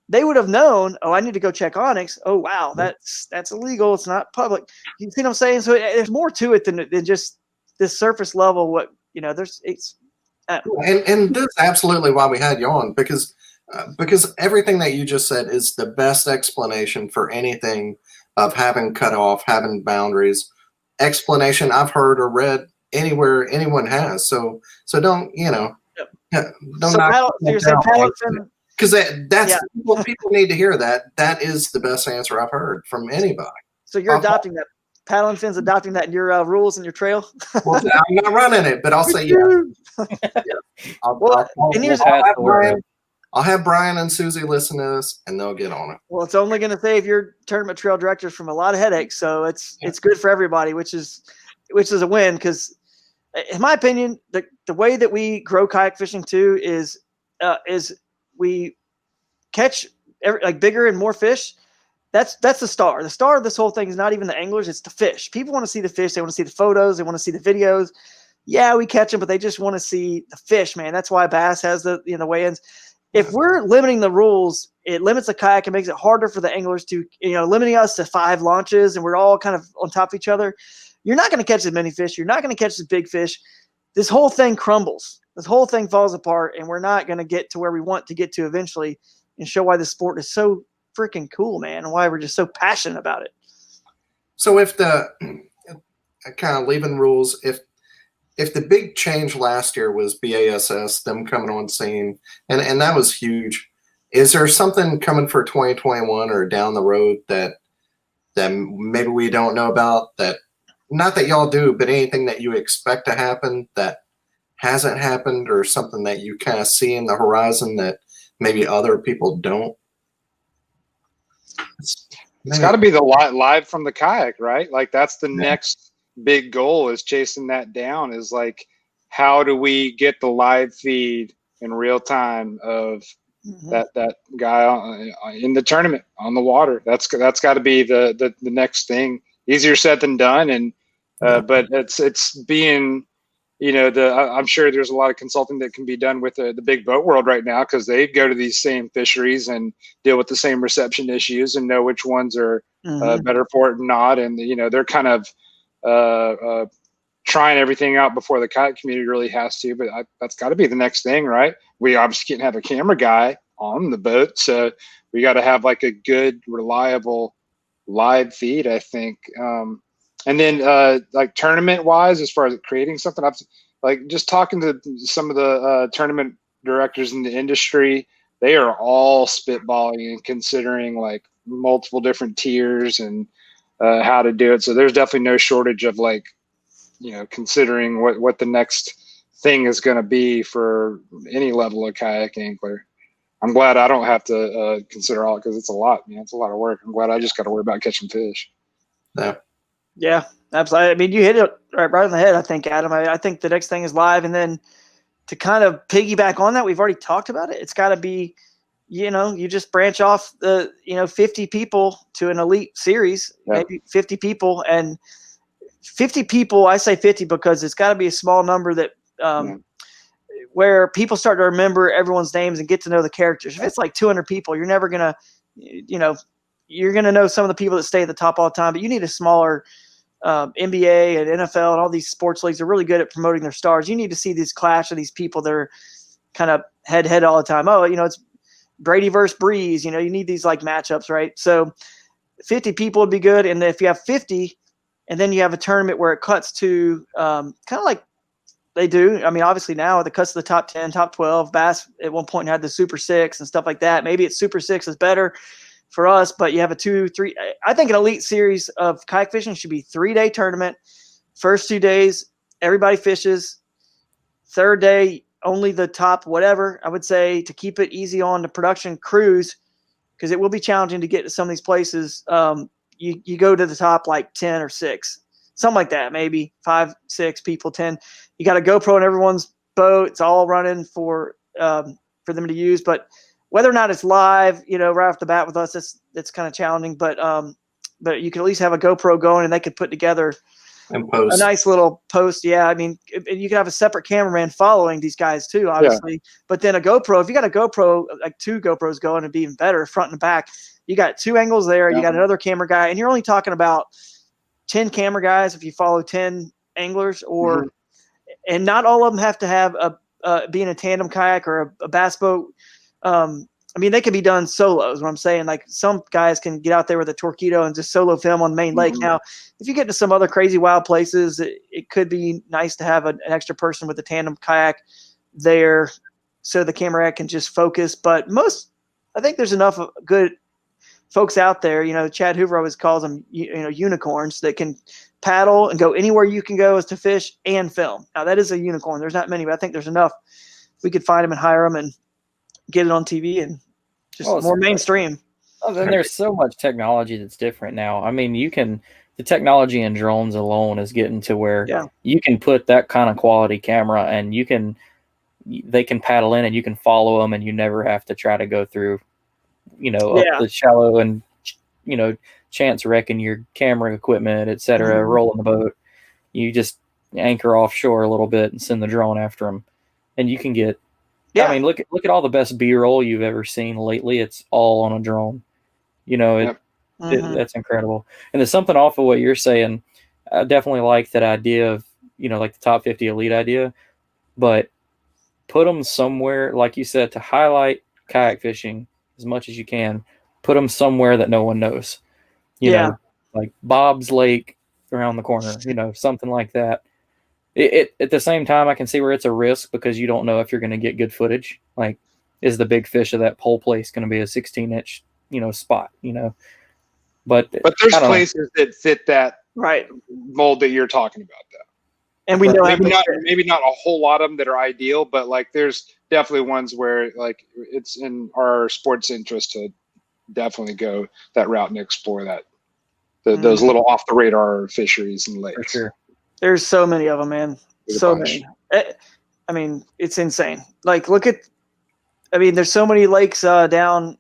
they would have known, I need to go check Onyx. Oh, wow, that's illegal. It's not public. You see what I'm saying? So there's more to it than just this surface level. And that's absolutely why we had you on, because everything that you just said is the best explanation for anything of having cutoff, having boundaries. Explanation I've heard or read anywhere anyone has. So don't, don't knock because that's what people need to hear. That is the best answer I've heard from anybody. So you're adopting that. Paddle and Fin's adopting that in your rules and your trail. Well, I'm not running it, but I'll say I'll have Brian and Susie listen to this, and they'll get on it. Well, it's only going to save your tournament trail directors from a lot of headaches, so it's good for everybody, which is a win. Because, in my opinion, the way that we grow kayak fishing too is we catch bigger and more fish. That's the star. The star of this whole thing is not even the anglers; it's the fish. People want to see the fish. They want to see the photos. They want to see the videos. Yeah, we catch them, but they just want to see the fish, man. That's why bass has the weigh-ins. If we're limiting the rules, it limits the kayak and makes it harder for the anglers to, limiting us to 5 launches, and we're all kind of on top of each other. You're not going to catch as many fish. You're not going to catch as big fish. This whole thing crumbles. This whole thing falls apart, and we're not going to get to where we want to get to eventually, and show why the sport is so freaking cool, man, and why we're just so passionate about it. So if kind of leaving rules, if the big change last year was BASS, them coming on scene, and that was huge, is there something coming for 2021 or down the road that maybe we don't know about, that not that y'all do, but anything that you expect to happen that hasn't happened, or something that you kind of see in the horizon that maybe other people don't? It's got to be the live from the kayak, right? Like that's the next big goal, is chasing that down. Is like, how do we get the live feed in real time of that guy in the tournament on the water? That's got to be the next thing. Easier said than done, and but it's being, I'm sure there's a lot of consulting that can be done with the big boat world right now, because they go to these same fisheries and deal with the same reception issues and know which ones are better for it and not. And, they're kind of trying everything out before the kayak community really has to. But that's got to be the next thing, right? We obviously can't have a camera guy on the boat. So we got to have like a good, reliable live feed, I think. And then like tournament wise, as far as creating something, I've like just talking to some of the tournament directors in the industry, they are all spitballing and considering like multiple different tiers and how to do it. So there's definitely no shortage of like, considering what the next thing is going to be for any level of kayak angler. I'm glad I don't have to consider all, because it's a lot, man. It's a lot of work. I'm glad I just got to worry about catching fish. Yeah, absolutely. I mean, you hit it right on the head, I think, Adam. I think the next thing is live. And then to kind of piggyback on that, we've already talked about it. It's got to be, you just branch off the, 50 people to an elite series, maybe 50 people. And 50 people, I say 50 because it's got to be a small number that where people start to remember everyone's names and get to know the characters. If it's like 200 people, you're never going to, you're going to know some of the people that stay at the top all the time, but you need a smaller NBA and NFL and all these sports leagues are really good at promoting their stars. You need to see this clash of these people that are kind of head all the time. Oh, it's Brady versus Breeze. You need these like matchups, right? So 50 people would be good. And if you have 50 and then you have a tournament where it cuts to kind of like they do. I mean, obviously now it cuts to the top 10, top 12. Bass at one point had the Super 6 and stuff like that. Maybe it's Super 6 is better for us, but you have a 2-3. I think an elite series of kayak fishing should be 3-day tournament. First 2 days, everybody fishes. Third day, only the top whatever. I would say to keep it easy on the production crews, because it will be challenging to get to some of these places. You go to the top like 10 or 6, something like that, maybe 5, 6 people, 10. You got a GoPro in everyone's boat. It's all running for them to use, but whether or not it's live, right off the bat with us, it's kind of challenging. But you can at least have a GoPro going, and they could put together a nice little post. Yeah, I mean, you can have a separate cameraman following these guys too, obviously. Yeah. But then a GoPro, if you got a GoPro, like 2 GoPros going, it'd be even better, front and back. You got 2 angles there. Yeah. You got another camera guy, and you're only talking about 10 camera guys if you follow 10 anglers, and not all of them have to have be in a tandem kayak or a bass boat. I mean, they can be done solo is what I'm saying. Like some guys can get out there with a Torpedo and just solo film on the main lake. Now, if you get to some other crazy wild places, it could be nice to have an extra person with a tandem kayak there so the camera can just focus. But I think there's enough good folks out there. Chad Hoover always calls them, unicorns that can paddle and go anywhere you can go as to fish and film. Now, that is a unicorn. There's not many, but I think there's enough. We could find them and hire them and get it on TV and just more mainstream. Oh, then there's so much technology that's different now. I mean, the technology in drones alone is getting to where you can put that kind of quality camera and they can paddle in and you can follow them and you never have to try to go through, up the shallow and, chance wrecking your camera equipment, etc., rolling the boat. You just anchor offshore a little bit and send the drone after them, and you can get. Yeah. I mean, look at all the best B-roll you've ever seen lately. It's all on a drone. That's incredible. And there's something off of what you're saying. I definitely like that idea of, like the top 50 elite idea, but put them somewhere, like you said, to highlight kayak fishing as much as you can. Put them somewhere that no one knows. You know, like Bob's Lake around the corner, something like that. It at the same time, I can see where it's a risk because you don't know if you're going to get good footage. Like, is the big fish of that pole place going to be a 16-inch, spot? But there's places that fit that mold that you're talking about, though. And we know maybe not a whole lot of them that are ideal, but like there's definitely ones where like it's in our sports interest to definitely go that route and explore that those little off the radar fisheries and lakes. For sure. There's so many of them, man. So many. I mean, it's insane. Like, there's so many lakes down.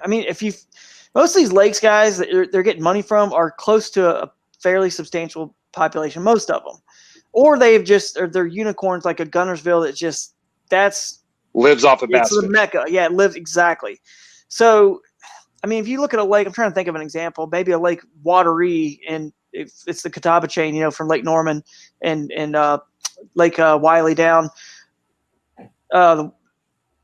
Most of these lakes, guys, that they're getting money from are close to a fairly substantial population, most of them. Or they're unicorns like a Gunnersville that's lives off of bass. It's the mecca. Yeah, it lives exactly. So, if you look at a lake, I'm trying to think of an example, maybe a Lake Wateree, and it's the Catawba chain, from Lake Norman and Lake Wiley down. The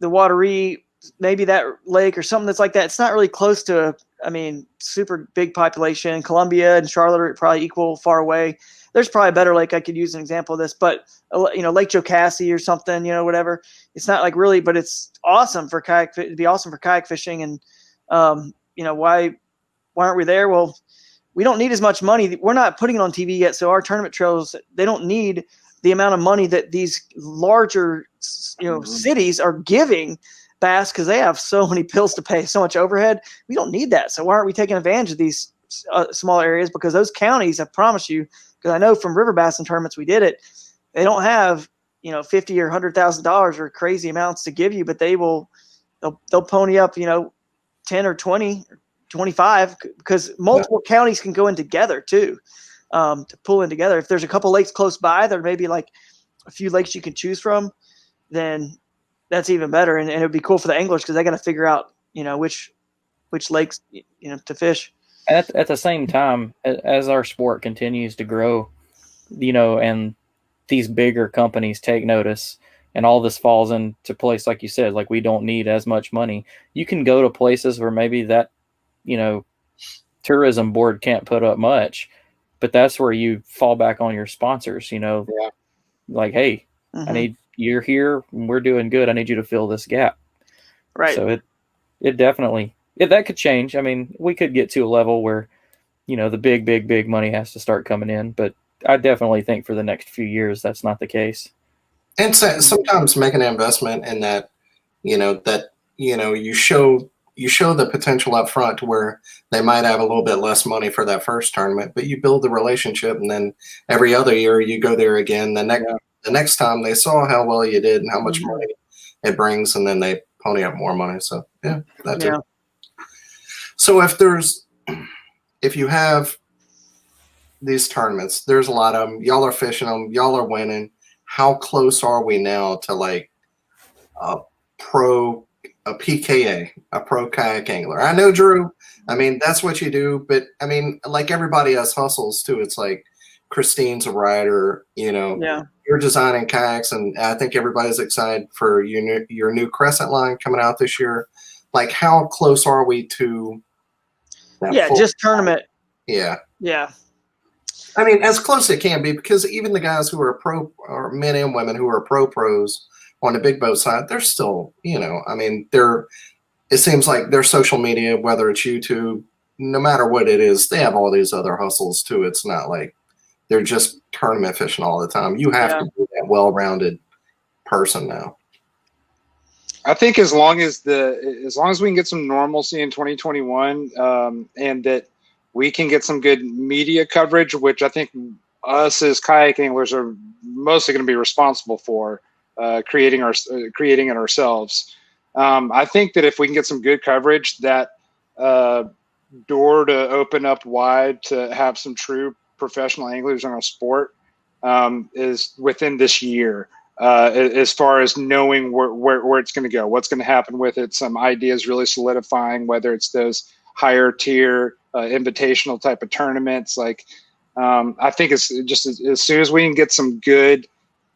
Wateree, maybe that lake or something that's like that. It's not really close to I mean, super big population. Columbia and Charlotte are probably equal far away. There's probably a better lake I could use an example of this, but Lake Jocassee or something, whatever. It's not like really, but it's awesome for kayak. It'd be awesome for kayak fishing, and why aren't we there? Well, we don't need as much money. We're not putting it on TV yet, so our tournament trails, they don't need the amount of money that these larger cities are giving bass, because they have so many bills to pay, so much overhead. We don't need that. So why aren't we taking advantage of these small areas? Because those counties, I promise you, because I know from river bass and tournaments we did it, they don't have $50,000 or $100,000 or crazy amounts to give you, but they'll pony up 10 or 20 or 25, because multiple counties can go in together too, to pull in together. If there's a couple lakes close by, there may be like a few lakes you can choose from, then that's even better. And it would be cool for the anglers, because they got to figure out, which lakes, to fish. At the same time, as our sport continues to grow, and these bigger companies take notice, and all this falls into place, like you said, like we don't need as much money. You can go to places where maybe that, tourism board can't put up much, but that's where you fall back on your sponsors, like, hey, you're here, we're doing good, I need you to fill this gap. Right. So it definitely, that could change. I mean, we could get to a level where, the big money has to start coming in, but I definitely think for the next few years, that's not the case. And so, sometimes making an investment in that, you show the potential up front to where they might have a little bit less money for that first tournament, but you build the relationship, and then every other year you go there again. The next time they saw how well you did and how much money it brings, and then they pony up more money. So that's it. So if you have these tournaments, there's a lot of them. Y'all are fishing them. Y'all are winning. How close are we now to like a PKA, a pro kayak angler? I know, Drew, I mean, that's what you do, but I mean, like everybody has hustles too. It's like Christine's a rider, you're designing kayaks, and I think everybody's excited for your new Crescent line coming out this year. Like, how close are we to that just tournament? Yeah. I mean, as close as it can be, because even the guys who are pro, or men and women who are pros on the big boat side, they're still, it seems like their social media, whether it's YouTube, no matter what it is, they have all these other hustles too. It's not like they're just tournament fishing all the time. You have to be that well-rounded person now. I think as long as we can get some normalcy in 2021, and that we can get some good media coverage, which I think us as kayak anglers are mostly going to be responsible for, creating it ourselves. I think that if we can get some good coverage, that door to open up wide to have some true professional anglers in our sport is within this year. As far as knowing where it's going to go, what's going to happen with it, some ideas really solidifying, whether it's those higher tier invitational type of tournaments. Like, I think it's just as soon as we can get some good,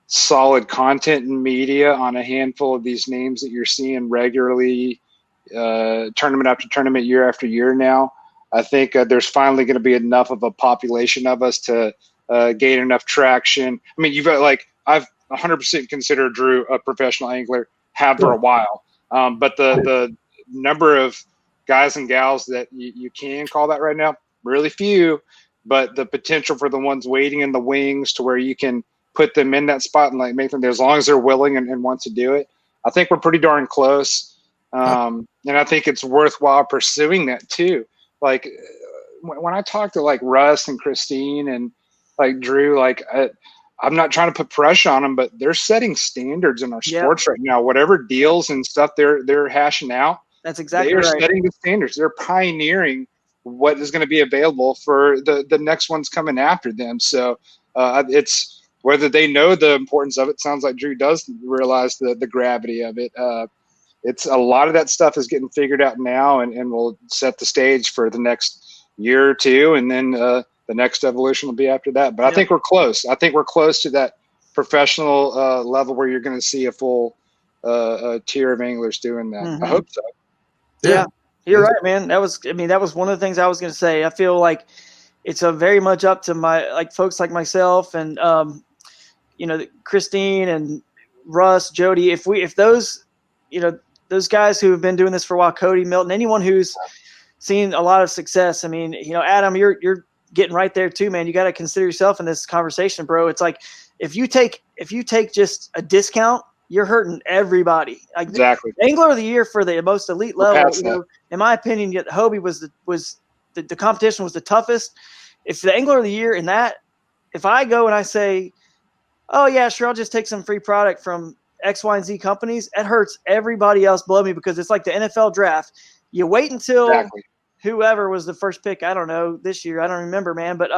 solid content and media on a handful of these names that you're seeing regularly, tournament after tournament, year after year now, I think there's finally going to be enough of a population of us to gain enough traction. I mean, you've got I've 100% considered Drew a professional angler, have for a while. But the number of guys and gals that you can call that right now, really few, but the potential for the ones waiting in the wings to where you can put them in that spot and make them there, as long as they're willing and want to do it. I think we're pretty darn close. And I think it's worthwhile pursuing that too. Like when I talk to Russ and Christine and Drew, I'm not trying to put pressure on them, but they're setting standards in our sports right now. Whatever deals and stuff they're hashing out, that's exactly right. They're setting the standards. They're pioneering what is going to be available for the next ones coming after them. So it's whether they know the importance of it. Sounds like Drew does realize the gravity of it. It's a lot of that stuff is getting figured out now, and will set the stage for the next year or two, and then the next evolution will be after that. But I think we're close. I think we're close to that professional level where you're going to see a full tier of anglers doing that. I hope so. Yeah. You're right, man. That was one of the things I was going to say. I feel like it's a very much up to folks like myself and, Christine and Russ, Jody, if those, those guys who have been doing this for a while, Cody, Milton, anyone who's seen a lot of success. I mean, Adam, you're getting right there too, man. You got to consider yourself in this conversation, bro. It's like, if you take just a discount, you're hurting everybody. Like, exactly. The Angler of the Year for the most elite level, in my opinion, Hobie was the competition was the toughest. If the Angler of the Year if I go and I say, oh yeah, sure, I'll just take some free product from X, Y, and Z companies, it hurts everybody else below me, because it's like the NFL draft. You wait until whoever was the first pick. I don't know this year. I don't remember, man. But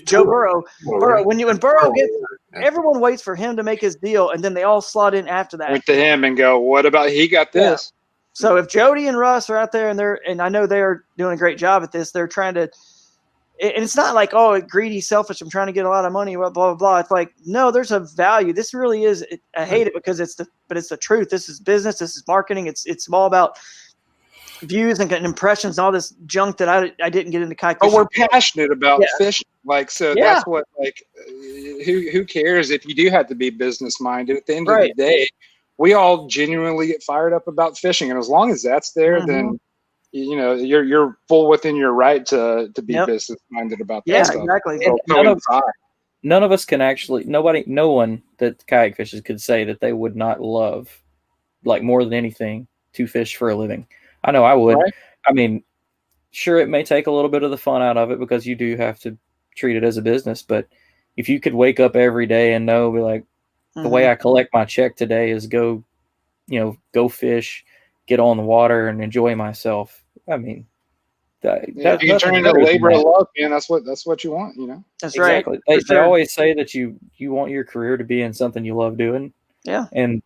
Joe Burrow. When Burrow gets, everyone waits for him to make his deal, and then they all slot in after that. Went to him and go, what about he got this? Yeah. So if Jody and Russ are out there and I know they're doing a great job at this, they're trying to. And it's not like, oh, greedy, selfish, I'm trying to get a lot of money, blah, blah, blah. It's like, no, there's a value. This really is. I hate it because it's the truth. This is business. This is marketing. It's all about views and impressions and all this junk that I didn't get into kayak fishing. But we're passionate about fishing. That's what, who cares if you do have to be business minded? At the end of the day, we all genuinely get fired up about fishing. And as long as that's there, then you're full within your right to be business minded about that stuff. Exactly. So none of us can actually, no one that kayak fishes could say that they would not love, like, more than anything, to fish for a living. I know I would. Right? I mean, sure, it may take a little bit of the fun out of it because you do have to treat it as a business. But if you could wake up every day and be like, the way I collect my check today is go fish, get on the water, and enjoy myself. I mean, if you turn into labor of love, man, that's what you want, That's exactly. Right. They always say that you want your career to be in something you love doing. Yeah. And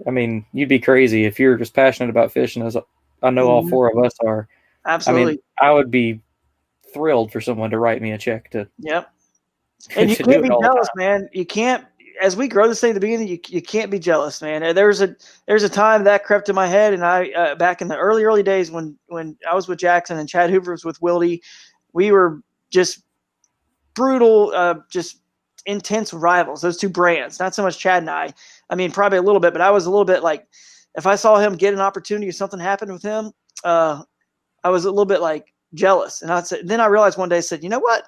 I mean, you'd be crazy if you're just passionate about fishing, as I know all four of us are. Absolutely. I mean, I would be thrilled for someone to write me a check to. Yep. And you can't be jealous, man. You can't. As we grow this thing at the beginning, you can't be jealous, man. There's a time that crept in my head, and I back in the early days when I was with Jackson and Chad Hoover was with Wildy, we were just brutal, just intense rivals. Those two brands, not so much Chad and I. I mean, probably a little bit, but I was a little bit like, if I saw him get an opportunity or something happened with him, I was a little bit like jealous. And then I realized one day, I said, you know what?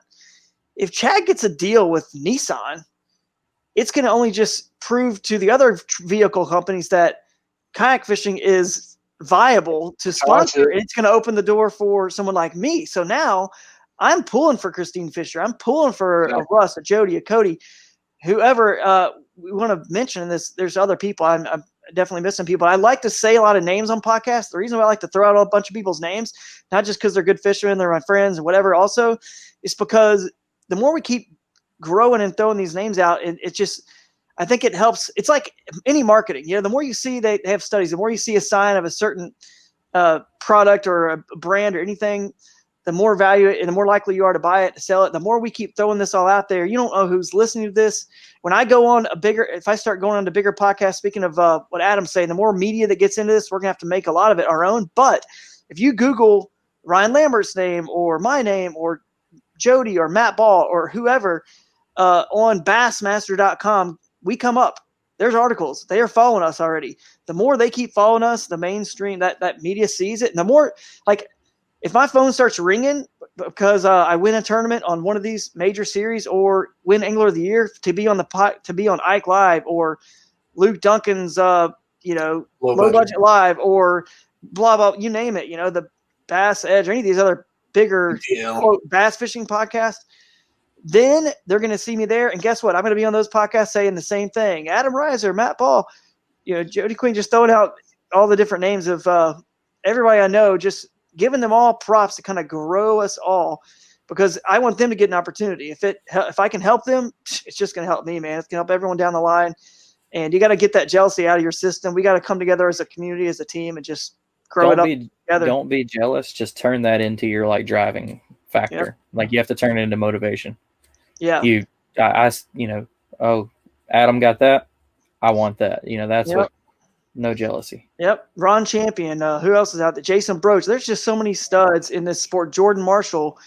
If Chad gets a deal with Nissan, it's going to only just prove to the other vehicle companies that kayak fishing is viable to sponsor. And it's going to open the door for someone like me. So now I'm pulling for Christine Fisher. I'm pulling for a Russ, a Jody, a Cody, whoever we want to mention in this. There's other people. I'm definitely missing people. I like to say a lot of names on podcasts. The reason why I like to throw out a bunch of people's names, not just because they're good fishermen, they're my friends and whatever, also is because the more we keep growing and throwing these names out, it just, I think it helps. It's like any marketing, the more you see, they have studies, the more you see a sign of a certain product or a brand or anything, the more value and the more likely you are to buy it, to sell it. The more we keep throwing this all out there, you don't know who's listening to this. When I go on if I start going on to bigger podcasts, speaking of what Adam's saying, the more media that gets into this, we're gonna have to make a lot of it our own. But if you Google Ryan Lambert's name or my name or Jody or Matt Ball or whoever, on bassmaster.com, we come up. There's articles. They are following us already. The more they keep following us, the mainstream, that media sees it. And the more, like, if my phone starts ringing because I win a tournament on one of these major series or win Angler of the Year to be on Ike Live or Luke Duncan's, low budget live or blah, blah, you name it, the Bass Edge or any of these other bigger quote, bass fishing podcasts, then they're going to see me there. And guess what? I'm going to be on those podcasts saying the same thing. Adam Riser, Matt Ball, Jody Queen, just throwing out all the different names of everybody I know, just giving them all props to kind of grow us all because I want them to get an opportunity. If I can help them, it's just going to help me, man. It's going to help everyone down the line. And you got to get that jealousy out of your system. We got to come together as a community, as a team, and just grow it up together. Don't be jealous. Just turn that into your driving factor. Like you have to turn it into motivation. Yeah. Oh, Adam got that. I want that. That's No jealousy. Yep. Ron Champion. Who else is out there? Jason Broach. There's just so many studs in this sport. Jordan Marshall.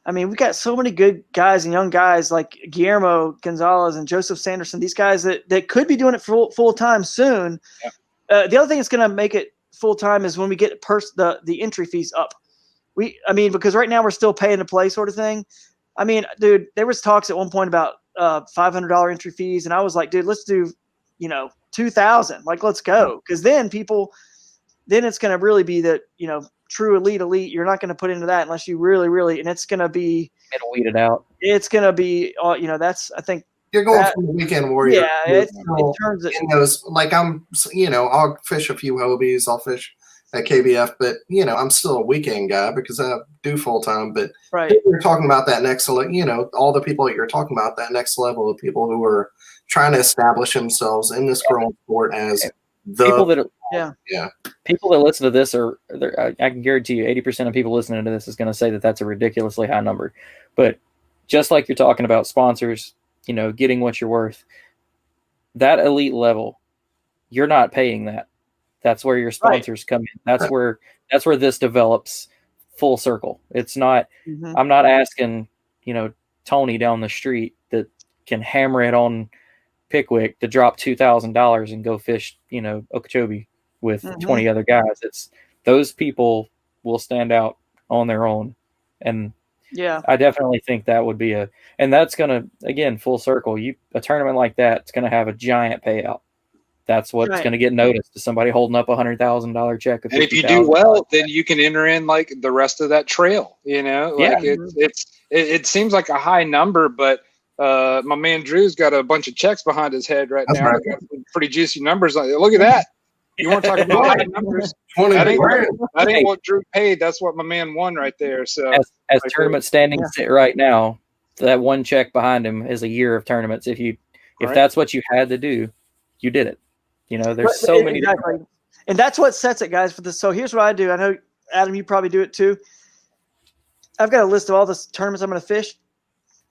I mean, we got so many good guys and young guys like Guillermo Gonzalez and Joseph Sanderson. These guys that could be doing it full time soon. Yeah. The other thing that's going to make it full time is when we get the entry fees up. Because right now we're still paying to play sort of thing. I mean, dude, there was talks at one point about $500 entry fees, and I was like, dude, let's do, $2,000. Like, let's go, because then it's going to really be that true elite. You're not going to put into that unless you really, and it's going to be. It'll weed it out. It's going to be, that's I think. You're going from the weekend warrior. Yeah, it turns it. In those, like I'll fish a few Hobies, I'll fish at KBF, but I'm still a weekend guy because I do full time. But right, you're talking about that next, all the people that you're talking about, that next level of people who are trying to establish themselves in this growing sport as people that people that listen to this I can guarantee you 80% of people listening to this is going to say that that's a ridiculously high number. But just like you're talking about sponsors, getting what you're worth, that elite level, you're not paying that. That's where your sponsors come in. That's where this develops full circle. It's not, I'm not asking, Tony down the street that can hammer it on Pickwick to drop $2,000 and go fish, Okeechobee with 20 other guys. It's those people will stand out on their own. And I definitely think that would be and that's going to, again, full circle. A tournament like that, it's going to have a giant payout. That's what's going to get noticed to somebody holding up $100,000 check. And if you do well, then you can enter in like the rest of that trail. It seems like a high number, but my man Drew's got a bunch of checks behind his head right now. Right. Got pretty juicy numbers. Look at that. You want to talk about high numbers? That ain't what Drew paid. That's what my man won right there. So as tournament standings sit right now, that one check behind him is a year of tournaments. If that's what you had to do, you did it. There's so many. Exactly. And that's what sets it, guys, for this. So here's what I do. I know, Adam, you probably do it too. I've got a list of all the tournaments I'm going to fish.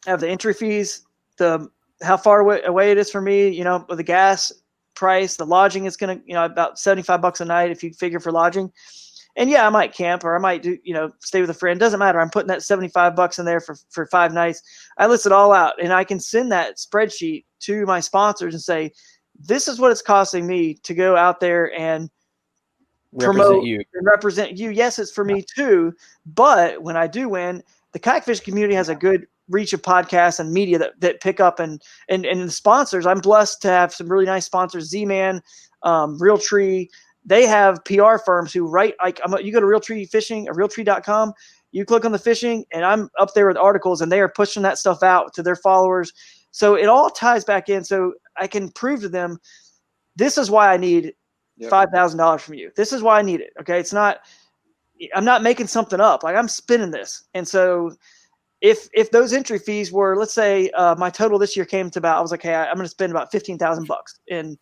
I have the entry fees, how far away it is from me, with the gas price, the lodging is going to, about $75 a night if you figure for lodging. And I might camp or I might do, stay with a friend. Doesn't matter. I'm putting that $75 in there for 5 nights. I list it all out and I can send that spreadsheet to my sponsors and say, this is what it's costing me to go out there and promote you and represent you. Yes, it's for me too. But when I do win, the kayak fishing community has a good reach of podcasts and media that pick up and the sponsors. I'm blessed to have some really nice sponsors. Z-Man, Realtree. They have PR firms who write, you go to Realtree Fishing or Realtree.com, you click on the fishing and I'm up there with articles and they are pushing that stuff out to their followers. So it all ties back in. So I can prove to them, this is why I need $5,000 from you. This is why I need it. Okay. I'm not making something up. Like I'm spinning this. And so if those entry fees were, let's say my total this year came to about, I was like, hey, I'm going to spend about $15,000 and,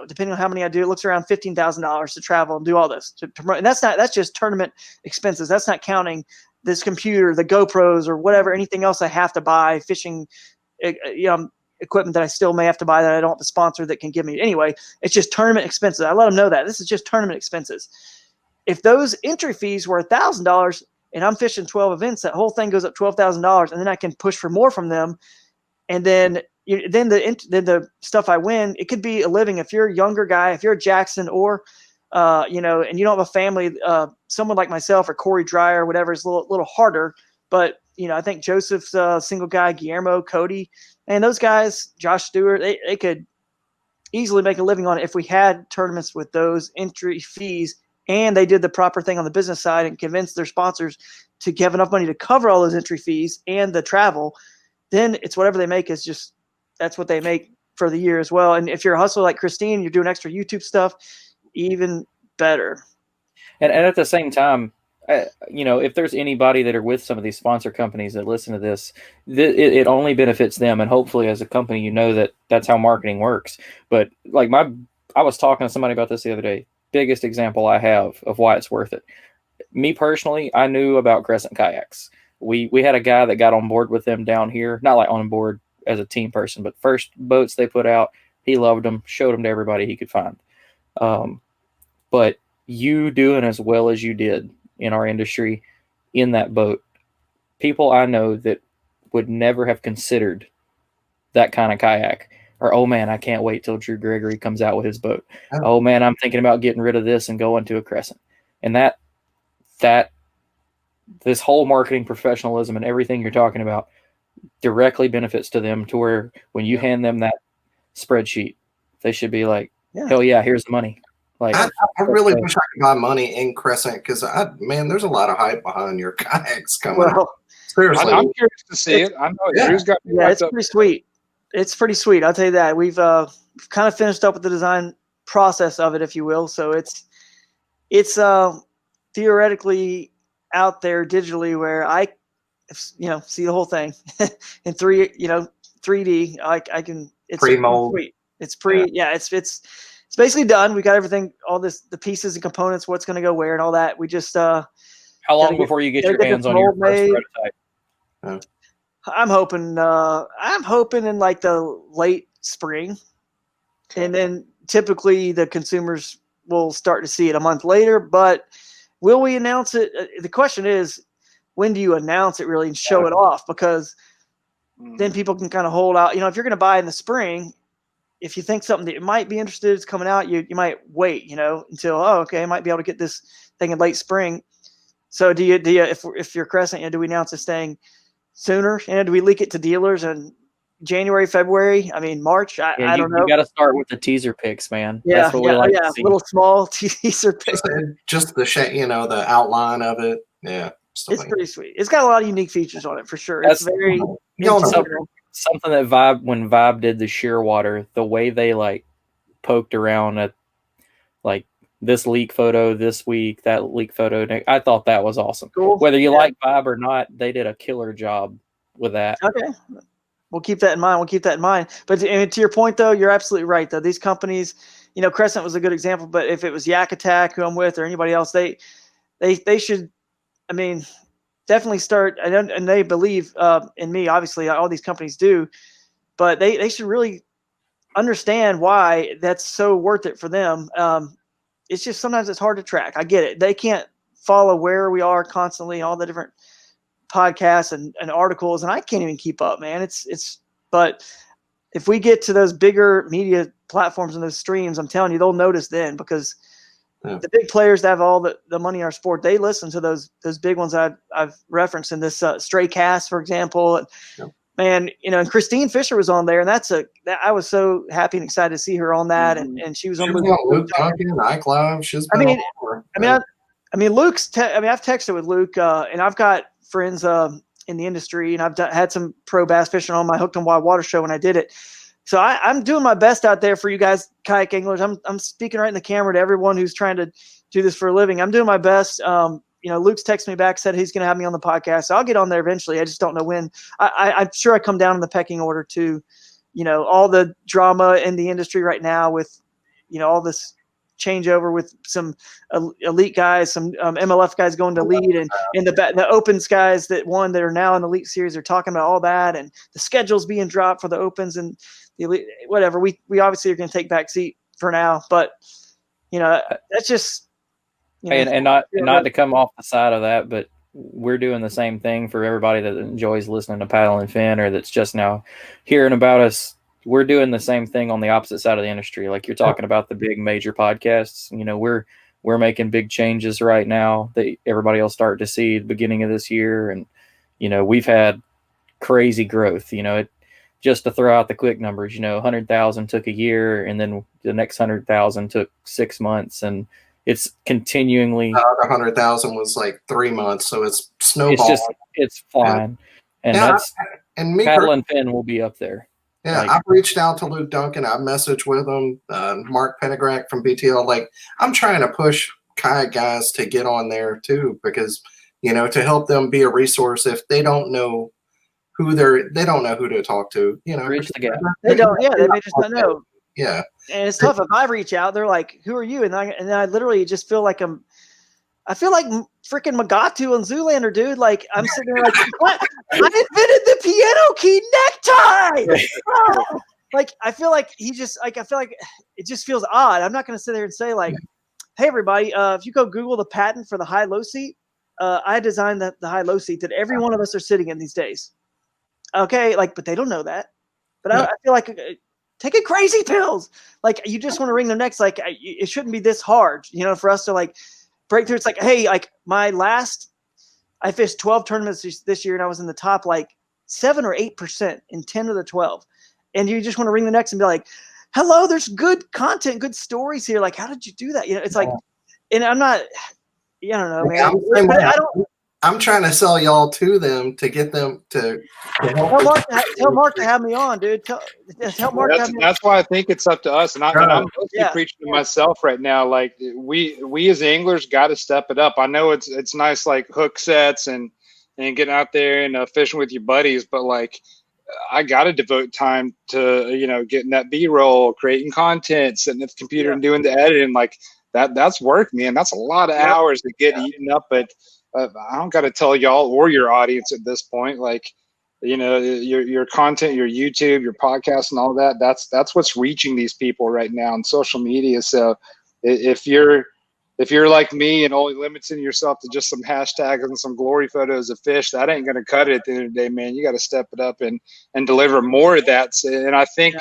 depending on how many I do, it looks around $15,000 to travel and do all this to promote. And that's just tournament expenses. That's not counting this computer, the GoPros or whatever, anything else I have to buy, fishing, equipment that I still may have to buy that I don't have the sponsor that can give me. Anyway, it's just tournament expenses. I let them know that this is just tournament expenses. If those entry fees were $1,000 and I'm fishing 12 events, that whole thing goes up $12,000, and then I can push for more from them. And then the stuff I win, it could be a living. If you're a younger guy, if you're a Jackson or, and you don't have a family, someone like myself or Corey Dreyer or whatever is a little harder. But, I think Joseph's a single guy, Guillermo, Cody, and those guys, Josh Stewart, they could easily make a living on it if we had tournaments with those entry fees and they did the proper thing on the business side and convinced their sponsors to give enough money to cover all those entry fees and the travel. Then it's whatever they make is just, that's what they make for the year as well. And if you're a hustler like Christine, you're doing extra YouTube stuff, even better. And at the same time, if there's anybody that are with some of these sponsor companies that listen to this, it only benefits them. And hopefully as a company, that's how marketing works. But like I was talking to somebody about this the other day. Biggest example I have of why it's worth it. Me personally, I knew about Crescent Kayaks. We had a guy that got on board with them down here, not like on board as a team person, but first boats they put out, he loved them, showed them to everybody he could find. But you doing as well as you did in our industry in that boat, people I know that would never have considered that kind of kayak, or, oh man, I can't wait till Drew Gregory comes out with his boat. Oh man, I'm thinking about getting rid of this and going to a Crescent. And that this whole marketing professionalism and everything you're talking about directly benefits to them, to where when you hand them that spreadsheet, they should be like, hell yeah, here's the money. Like, I really wish I could buy money in Crescent, because there's a lot of hype behind your kayaks coming out. Seriously, I'm curious to see it. I know Drew's got. Yeah, it's pretty sweet. It's pretty sweet. I'll tell you that. We've kind of finished up with the design process of it, if you will. So it's theoretically out there digitally, where I, see the whole thing in 3D. I can. It's pre-mold. Sweet. It's it's basically done. We got everything, all the pieces and components, what's going to go where, and all that. We just how long before you get your hands on your first prototype? I'm hoping in like the late spring, and then typically the consumers will start to see it a month later. But will we announce it? The question is, when do you announce it really and show it off? Because then people can kind of hold out. If you're going to buy in the spring, if you think something that you might be interested in is coming out, you might wait, until, I might be able to get this thing in late spring. So do you if you're Crescent, do we announce this thing sooner? Do we leak it to dealers in January, February? I mean, March? I don't know. You got to start with the teaser pics, man. Yeah, that's what we like to see. Little small teaser pics. Just the the outline of it. Yeah, it's pretty sweet. It's got a lot of unique features on it for sure. That's it's very something that when Vibe did the Shearwater, the way they like poked around at like this leak photo this week, that leak photo next, I thought that was awesome. Cool. Whether you like Vibe or not, they did a killer job with that. Okay. We'll keep that in mind. But to your point, though, you're absolutely right, though. These companies, Crescent was a good example, but if it was Yak Attack, who I'm with, or anybody else, they should, definitely start, and they believe in me, obviously, all these companies do, but they should really understand why that's so worth it for them. It's just sometimes it's hard to track. I get it. They can't follow where we are constantly, all the different podcasts and articles, and I can't even keep up, man. But if we get to those bigger media platforms and those streams, I'm telling you, they'll notice then, because the big players that have all the money in our sport, they listen to those big ones I've referenced in this Stray Cast, for example. Man, and Christine Fisher was on there, and I was so happy and excited to see her on that, and she was on Luke Duncan, Ike Live. Luke's. I've texted with Luke, and I've got friends in the industry, and I've had some pro bass fishing on my Hooked on Wild Water show when I did it. So I'm doing my best out there for you guys, kayak anglers. I'm speaking right in the camera to everyone who's trying to do this for a living. I'm doing my best. Luke's texted me back, said he's going to have me on the podcast. So I'll get on there eventually. I just don't know when. I'm sure I come down in the pecking order to, all the drama in the industry right now with, all this changeover with some elite guys, some MLF guys going to lead, and the Opens guys that are now in the Elite Series are talking about all that, and the schedules being dropped for the Opens and the Elite, whatever. We obviously are going to take back seat for now, but that's just. And not to come off the side of that, but we're doing the same thing for everybody that enjoys listening to Paddle and Fin, or that's just now hearing about us. We're doing the same thing on the opposite side of the industry. Like you're talking about the big major podcasts, we're making big changes right now that everybody will start to see at the beginning of this year. And, we've had crazy growth, just to throw out the quick numbers, 100,000 took a year, and then the next 100,000 took 6 months, and it's continually. The 100,000 was like 3 months, so it's snowballing. It's flying, and Paddle and Fin will be up there. Yeah, I've reached out to Luke Duncan. I've messaged with him, Mark Pennegrack from BTL. Like, I'm trying to push kayak guys to get on there too, because to help them be a resource if they don't know who they don't know who to talk to. Bridge the gap. They don't. Yeah, they may just not know. Yeah. And it's tough if I reach out. They're like, "Who are you?" And I literally just feel like I feel like freaking Magatu and Zoolander, dude. Like I'm sitting there like, what? I invented the piano key necktie. Like I feel like I feel like it just feels odd. I'm not going to sit there and say like, hey everybody, if you go Google the patent for the high-low seat, I designed the high-low seat that every one of us are sitting in these days. Okay, like, but they don't know that. But I feel like taking crazy pills, like you just want to wring their necks. Like it shouldn't be this hard, for us to like break through. It's like, hey, like I fished 12 tournaments this year, and I was in the top like 7 or 8% in 10 of the 12. And you just want to wring the necks and be like, hello, there's good content, good stories here. Like, how did you do that? It's like, and I'm not, I don't know, man. I'm trying to sell y'all to them to get them to tell Mark to have me on, dude. Tell Mark to have me on. That's why I think it's up to us. And I'm mostly preaching to myself right now. Like we as anglers got to step it up. I know it's nice, like hook sets and getting out there and fishing with your buddies, but like I got to devote time to, getting that B-roll, creating content, sitting at the computer and doing the editing. Like that's work, man. That's a lot of hours to get eaten up. But I don't got to tell y'all or your audience at this point, like, your content, your YouTube, your podcast and all that, that's what's reaching these people right now on social media. So if you're like me and only limiting yourself to just some hashtags and some glory photos of fish, that ain't going to cut it at the end of the day, man. You got to step it up and deliver more of that. And I think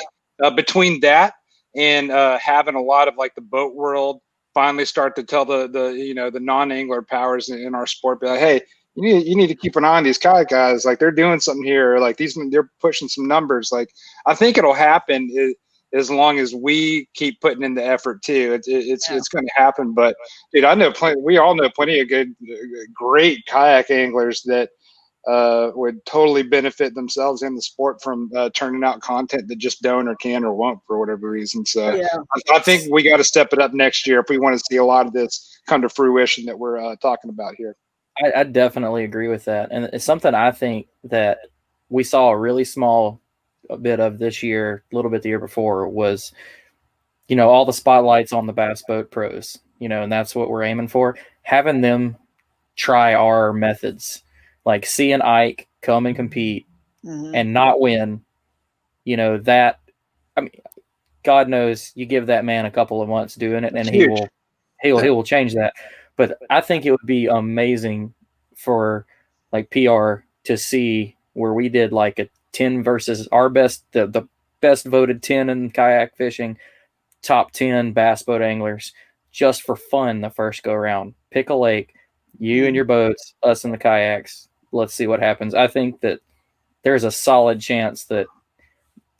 between that and having a lot of like the boat world finally start to tell the non-angler powers in our sport, be like, hey, you need to keep an eye on these kayak guys. Like they're doing something here. Like they're pushing some numbers. Like I think it'll happen as long as we keep putting in the effort too. It's going to happen. But dude, we all know plenty of great kayak anglers that would totally benefit themselves in the sport from turning out content that just don't or can or won't for whatever reason. So I think we got to step it up next year if we want to see a lot of this come to fruition that we're talking about here. I definitely agree with that. And it's something I think that we saw a really small bit of this year, a little bit the year before, was, all the spotlights on the Bass Boat Pros, and that's what we're aiming for. Having them try our methods, like seeing Ike come and compete and not win, that, I mean, God knows you give that man a couple of months doing it and he will change that. But I think it would be amazing for like PR to see where we did like a 10 versus our best, the best voted 10 in kayak fishing, top 10 bass boat anglers, just for fun the first go around. Pick a lake, you and your boats, us and the kayaks. Let's see what happens. I think that there's a solid chance that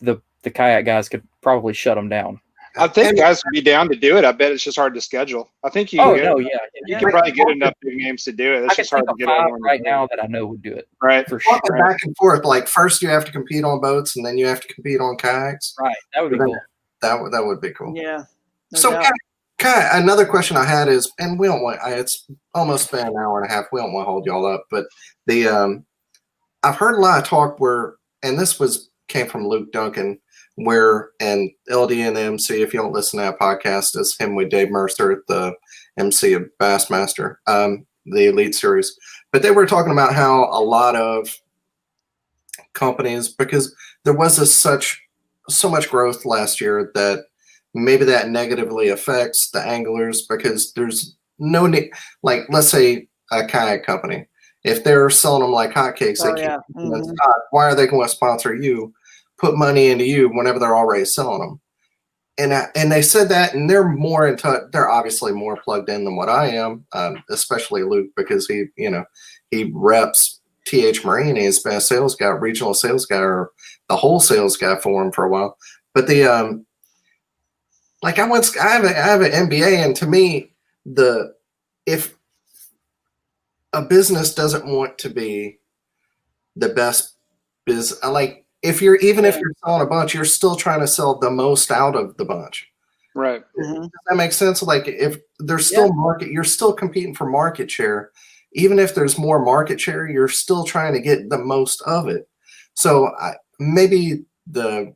the kayak guys could probably shut them down. I think guys would be down to do it. I bet it's just hard to schedule. I think you can probably get enough big names to do it. It's just hard to get everyone right now that I know would do it. Right. For sure. Back and forth. Like first you have to compete on boats and then you have to compete on kayaks. Right. That would be cool. That would be cool. Yeah. So another question I had is, and we don't want, it's almost been an hour and a half. We don't want to hold y'all up, but I've heard a lot of talk where, and this came from Luke Duncan, and LD and the MC, if you don't listen to that podcast, is him with Dave Mercer, the MC of Bassmaster, the Elite Series. But they were talking about how a lot of companies, because there was so much growth last year, that maybe that negatively affects the anglers, because there's no need. Like, let's say a kayak company, if they're selling them like hotcakes, why are they going to sponsor you? Put money into you whenever they're already selling them. And they said that, and they're more in touch. They're obviously more plugged in than what I am, especially Luke, because he reps TH Marine. He's been a sales guy, regional sales guy, or the whole sales guy for him for a while. But I have an MBA, and to me, if a business doesn't want to be the best business, if you're selling a bunch, you're still trying to sell the most out of the bunch. Right. Mm-hmm. Does that make sense? Like if there's still market, you're still competing for market share. Even if there's more market share, you're still trying to get the most of it. So maybe the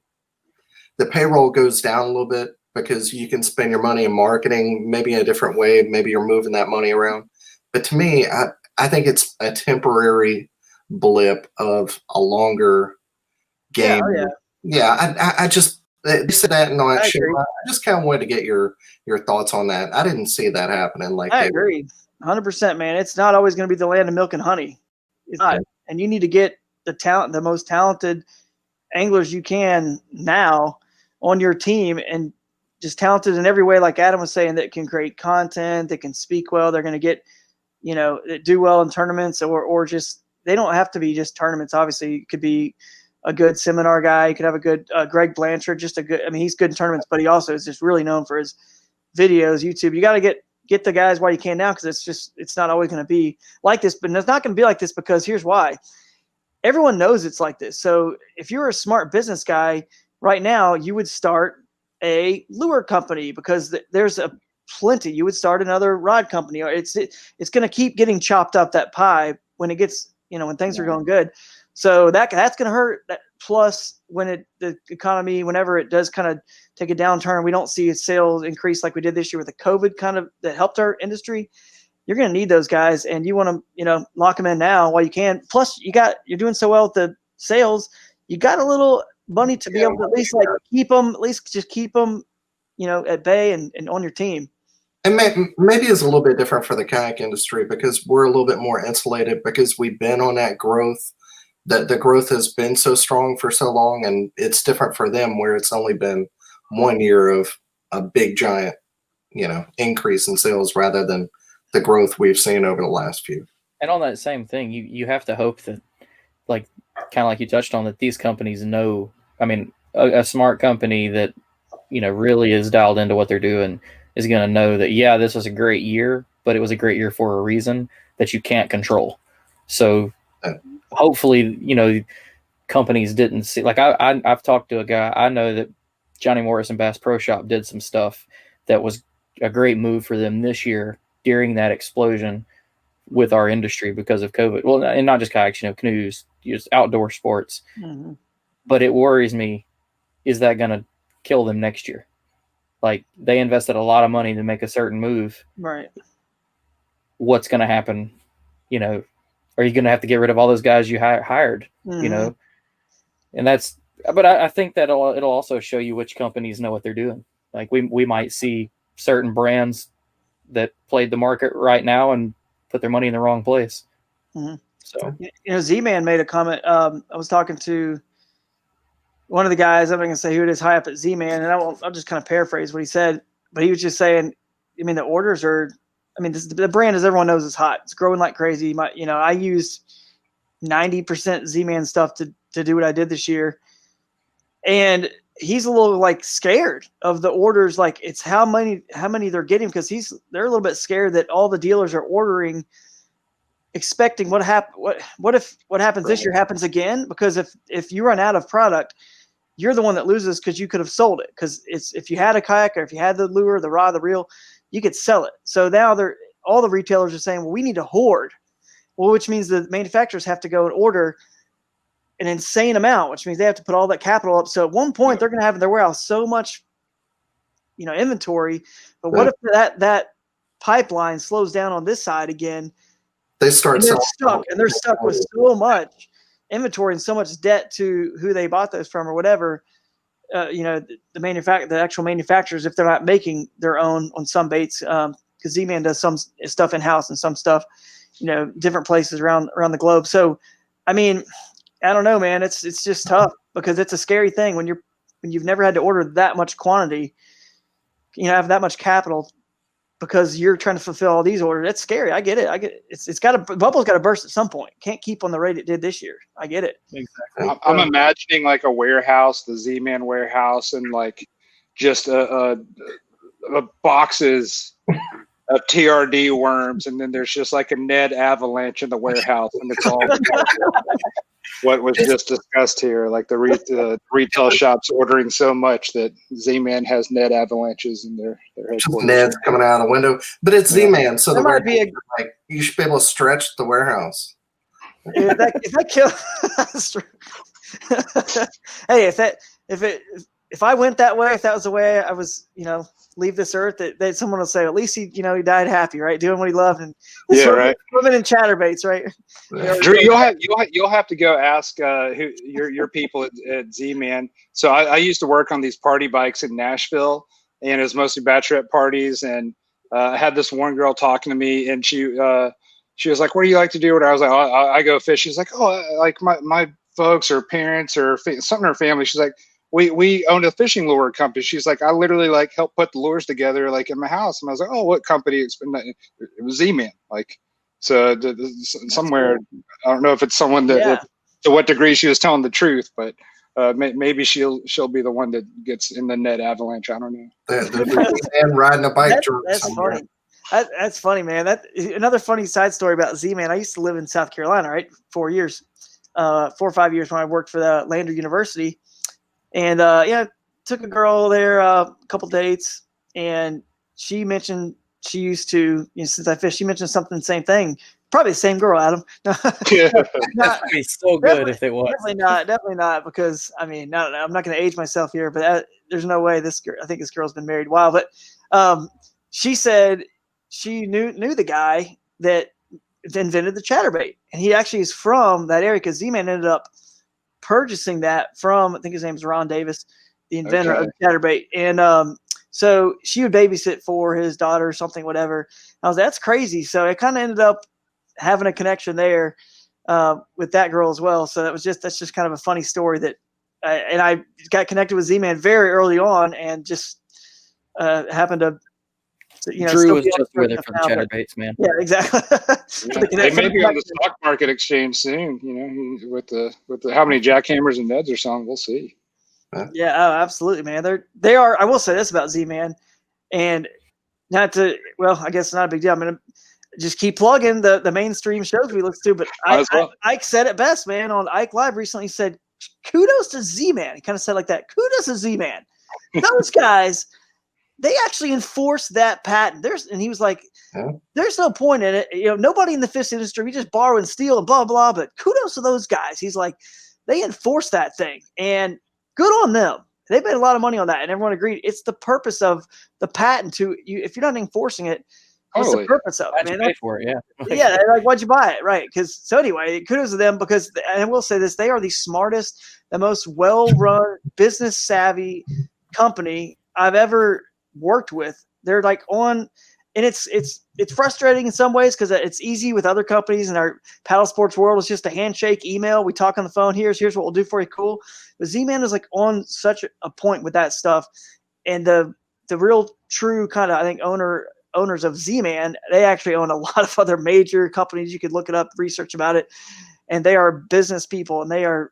payroll goes down a little bit because you can spend your money in marketing, maybe in a different way. Maybe you're moving that money around. But to me, I think it's a temporary blip of a longer game. I just They said that in that show. agree. I just kind of wanted to get your thoughts on that. I didn't see that happening. I agree, 100%, man. It's not always going to be the land of milk and honey. It's not, and you need to get the most talented anglers you can now on your team, and just talented in every way, like Adam was saying, that can create content, that can speak well. They're going to get, do well in tournaments, or just, they don't have to be just tournaments. Obviously, it could be a good seminar guy. You could have a good Greg Blanchard, he's good in tournaments, but he also is just really known for his videos, YouTube. You got to get the guys while you can now, because it's not always going to be like this, but it's not going to be like this because here's why. Everyone knows it's like this. So if you're a smart business guy right now, you would start a lure company, because there's a plenty. You would start another rod company. Or it's going to keep getting chopped up, that pie, when it gets, when things are going good. So that's going to hurt. Plus, when the economy, whenever it does kind of take a downturn, we don't see a sales increase like we did this year with the COVID that helped our industry. You're going to need those guys, and you want to, lock them in now while you can. Plus, you're doing so well with the sales. You got a little money to be able to at least keep them, at bay and on your team. And maybe it's a little bit different for the kayak industry, because we're a little bit more insulated, because we've been on that growth. That the growth has been so strong for so long, and it's different for them, where it's only been 1 year of a big giant, increase in sales, rather than the growth we've seen over the last few. And on that same thing, you have to hope that, kind of like you touched on, that these companies know. I mean, a smart company that really is dialed into what they're doing is going to know that, yeah, this was a great year, but it was a great year for a reason that you can't control. So hopefully, companies didn't see, I've talked to a guy, I know that Johnny Morris and Bass Pro Shop did some stuff that was a great move for them this year during that explosion with our industry because of COVID. Well, and not just kayaks, canoes, just outdoor sports. Mm-hmm. But it worries me, is that going to kill them next year? They invested a lot of money to make a certain move. Right. What's going to happen? Are you going to have to get rid of all those guys you hired? Mm-hmm. And but I think that it'll also show you which companies know what they're doing. We might see certain brands that played the market right now and put their money in the wrong place. Mm-hmm. So, Z-Man made a comment. I was talking to one of the guys, I'm not going to say who it is, high up at Z-Man, and I'll just kind of paraphrase what he said, but he was just saying, the orders are, the brand, as everyone knows, is hot. It's growing like crazy. I used 90% Z-Man stuff to do what I did this year. And he's a little scared of the orders. It's how many they're getting, because they're a little bit scared that all the dealers are ordering, expecting what happens this year happens again. Because if you run out of product, you're the one that loses, because you could have sold it. Because if you had a kayak, or if you had the lure, the rod, the reel, you could sell it. So now all the retailers are saying, well, we need to hoard. Well, which means the manufacturers have to go and order an insane amount, which means they have to put all that capital up. So at one point, they're going to have in their warehouse so much, inventory. But what if that pipeline slows down on this side again? They start selling, and they're stuck with so much inventory and so much debt to who they bought those from or whatever. The actual manufacturers, if they're not making their own on some baits, because Z-Man does some stuff in house and some stuff, different places around the globe. So, I don't know, man. It's just tough, because it's a scary thing when you've never had to order that much quantity, have that much capital, because you're trying to fulfill all these orders. It's scary. I get it. It's bubble's got to burst at some point. Can't keep on the rate it did this year. I get it. Exactly. I'm imagining a warehouse, the Z-Man warehouse, and just a boxes of TRD worms, and then there's just a Ned avalanche in the warehouse, and it's all what was just discussed here. The retail shops ordering so much that Z-Man has Ned avalanches in their headquarters. Ned's coming out of the window, but it's Z-Man, so the might be you should be able to stretch the warehouse. If that kill, hey, if if I went that way, if that was the way I was, leave this earth, that someone will say, at least he died happy, right? Doing what he loved. And right. Swimming in chatterbaits, right? Drew, you'll have to go ask who your people at Z-Man. So I used to work on these party bikes in Nashville, and it was mostly bachelorette parties. And I had this one girl talking to me, and she was like, "What do you like to do?" And I was like, I go fish." She's like, "Oh, like my folks or parents or something in her family." She's like, we owned a fishing lure company. She's like, I literally like helped put the lures together like in my house. And I was like, oh, what company? It was Z-Man. Like, so somewhere, cool. I don't know if it's someone that to what degree she was telling the truth, but maybe she'll be the one that gets in the net avalanche. I don't know. And riding a bike. That's funny. That's funny, man. Another funny side story about Z-Man. I used to live in South Carolina, right? 4 years, 4 or 5 years when I worked for the Lander University. And took a girl there, a couple dates, and she mentioned she used to, since I fished, she mentioned something, same thing. Probably the same girl, Adam. That'd be so good if it was. Definitely not, because I'm not going to age myself here, but there's no way this girl. I think this girl's been married a while, but she said she knew the guy that invented the chatterbait, and he actually is from that area because Z-Man ended up purchasing that from, I think his name is Ron Davis, the inventor of chatterbait. And so she would babysit for his daughter or something, whatever. I was like, that's crazy. So it kind of ended up having a connection there with that girl as well. So that's just kind of a funny story that I got connected with Z-Man very early on and just happened to Drew was just with her for the chatterbaits, man. Yeah, exactly. They may be on the stock market exchange soon. With the how many jackhammers and Neds are selling, we'll see. Yeah, absolutely, man. They are. I will say this about Z-Man, and I guess not a big deal. I'm gonna just keep plugging the mainstream shows we listen to. But Ike said it best, man. On Ike Live recently, he said, "Kudos to Z-Man." He kind of said like that. Kudos to Z-Man. Those guys. They actually enforced that patent. And he was like, there's no point in it. Nobody in the fish industry, we just borrow and steal and blah, blah, but kudos to those guys. He's like, they enforced that thing and good on them. They made a lot of money on that. And everyone agreed. It's the purpose of the patent if you're not enforcing it, what's the purpose of it? Man, pay for it, yeah. Yeah. Like, why'd you buy it? Right. So anyway, kudos to them because, and I will say this, they are the smartest, the most well-run, business savvy company I've ever worked with. They're like and it's frustrating in some ways because it's easy with other companies in our paddle sports world. It's just a handshake, email, we talk on the phone, here's what we'll do for you, cool. But Z-Man is like on such a point with that stuff, and the real true kind of, I think, owners of Z-Man, they actually own a lot of other major companies. You could look it up, research about it, and they are business people and they are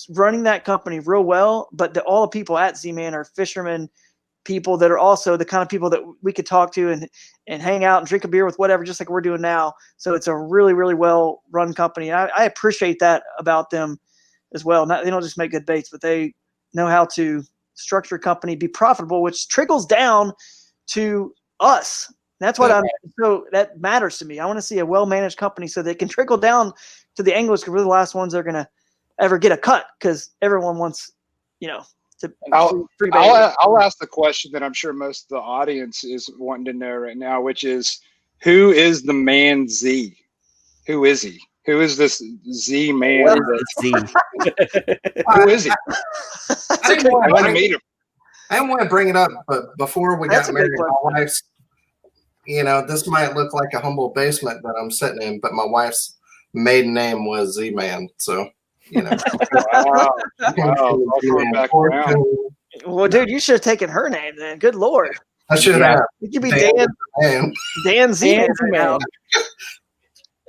running that company real well. But all the people at Z-Man are fishermen, people that are also the kind of people that we could talk to and hang out and drink a beer with, whatever, just like we're doing now. So it's a really, really well run company. And I appreciate that about them as well. They don't just make good baits, but they know how to structure a company, be profitable, which trickles down to us. That's what so that matters to me. I want to see a well-managed company so they can trickle down to the anglers, because we're the last ones that are going to ever get a cut, because everyone wants, I'll ask the question that I'm sure most of the audience is wanting to know right now, which is, who is the man Z? Who is he? Who is this Z man? Z. Who is he? I want to meet him. I didn't want to bring it up, but before we got married, my wife's, this might look like a humble basement that I'm sitting in, but my wife's maiden name was Z-Man. So, Wow. Back around. Well, dude, you should have taken her name then. Good Lord. I should have. It could be Dan Z-Man.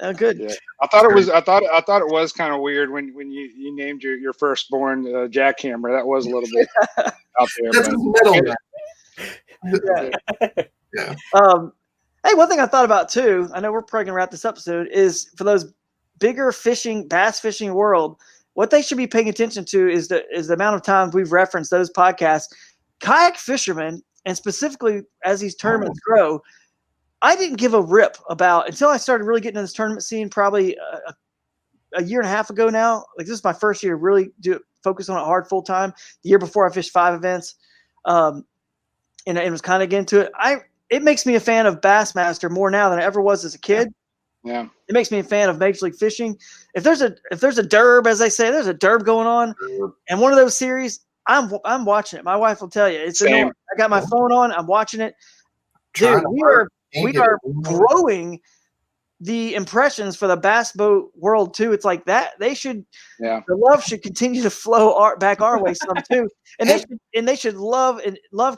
Oh, good. Yeah. I thought it was kind of weird when you named your firstborn jackhammer. That was a little bit out there. That's middle. Yeah. Hey, one thing I thought about too, I know we're probably gonna wrap this episode, is for those bigger bass fishing world, what they should be paying attention to is the amount of times we've referenced those podcasts. Kayak fishermen, and specifically as these tournaments grow, I didn't give a rip about until I started really getting in this tournament scene, probably a year and a half ago now. Like, this is my first year really focus on it hard full time. The year before, I fished 5 events, and it was kind of getting to it. It makes me a fan of Bassmaster more now than I ever was as a kid. Yeah. It makes me a fan of Major League Fishing. If there's a derb, as they say, there's a derb going on, and one of those series, I'm watching it. My wife will tell you it's annoying. I got my phone on. I'm watching it. Dude, we are growing the impressions for the bass boat world too. It's like that. They should, the love should continue to flow back our way some too. And they should love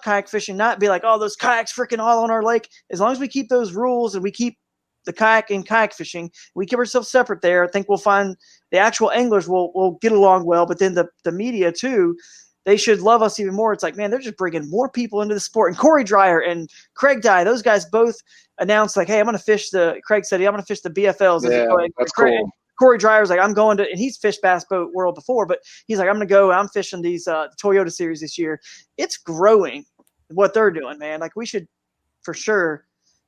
kayak fishing, not be like, oh, those kayaks freaking all on our lake. As long as we keep those rules and we keep the kayak and kayak fishing, we keep ourselves separate there. I think we'll find the actual anglers will get along well, but then the media too, they should love us even more. It's like, man, they're just bringing more people into the sport. And Corey Dreyer and Craig Dye, those guys both announced like, hey, I'm going to fish Craig said, I'm going to fish the BFLs. Yeah, that's cool. Corey Dryer's like, I'm going to, and he's fished Bass Boat World before, but he's like, I'm going to go, I'm fishing these Toyota series this year. It's growing what they're doing, man. Like we should for sure.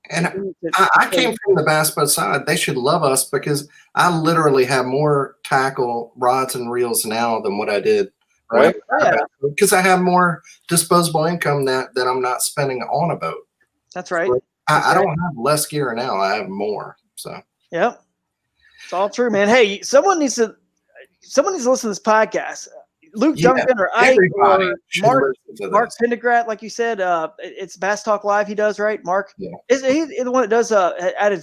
And I came from the bass boat side. They should love us because I literally have more tackle, rods, and reels now than what I did. Right. Because I have more disposable income that I'm not spending on a boat. That's right. So I don't have less gear now. I have more. So. Yep. It's all true, man. Hey, someone needs to listen to this podcast. Luke Duncan or Ike or Mark Pendergrass, like you said, it's Bass Talk Live he does, right? Mark? Yeah. Is he the one that does added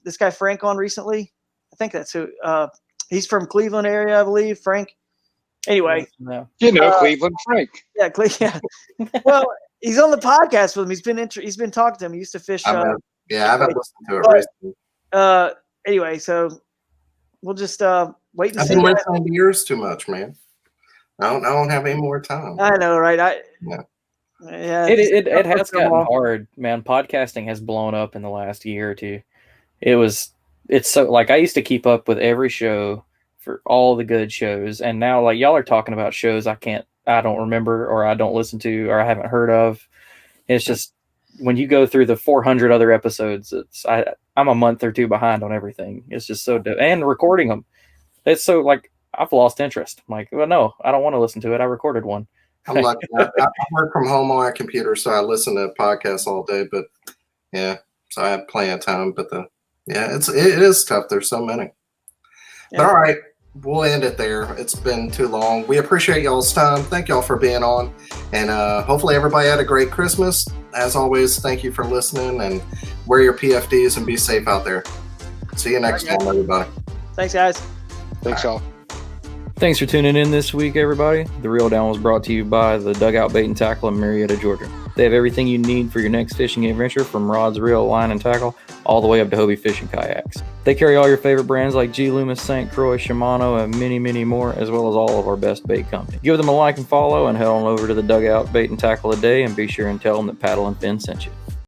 this guy Frank on recently? I think that's who. He's from Cleveland area, I believe, Frank. Anyway. No. Cleveland Frank. Yeah, yeah. Well, he's on the podcast with him. He's been talking to him. He used to fish. I haven't listened to it recently. Anyway, so we'll just wait and see. I've been listening to yours too much, man. I don't have any more time. I know, right? It has gotten hard, man. Podcasting has blown up in the last year or two. It's so like I used to keep up with every show for all the good shows, and now like y'all are talking about shows I don't remember or I don't listen to or I haven't heard of. It's just when you go through the 400 other episodes, I'm a month or two behind on everything. It's just so and recording them. It's so like I've lost interest. I'm like, well, no, I don't want to listen to it. I recorded one. I'm lucky. I work from home on my computer, so I listen to podcasts all day. But yeah, so I have plenty of time. But it is tough. There's so many. Yeah. But all right, we'll end it there. It's been too long. We appreciate y'all's time. Thank y'all for being on, and hopefully everybody had a great Christmas. As always, thank you for listening, and wear your PFDs and be safe out there. See you next time, everybody. Thanks, guys. Thanks, y'all. Thanks for tuning in this week, everybody. The Reel Down was brought to you by the Dugout Bait and Tackle in Marietta, Georgia. They have everything you need for your next fishing adventure, from rods, reel, line, and tackle, all the way up to Hobie fishing kayaks. They carry all your favorite brands like G. Loomis, St. Croix, Shimano, and many, many more, as well as all of our best bait company. Give them a like and follow, and head on over to the Dugout Bait and Tackle today, and be sure and tell them that Paddle and Fin sent you.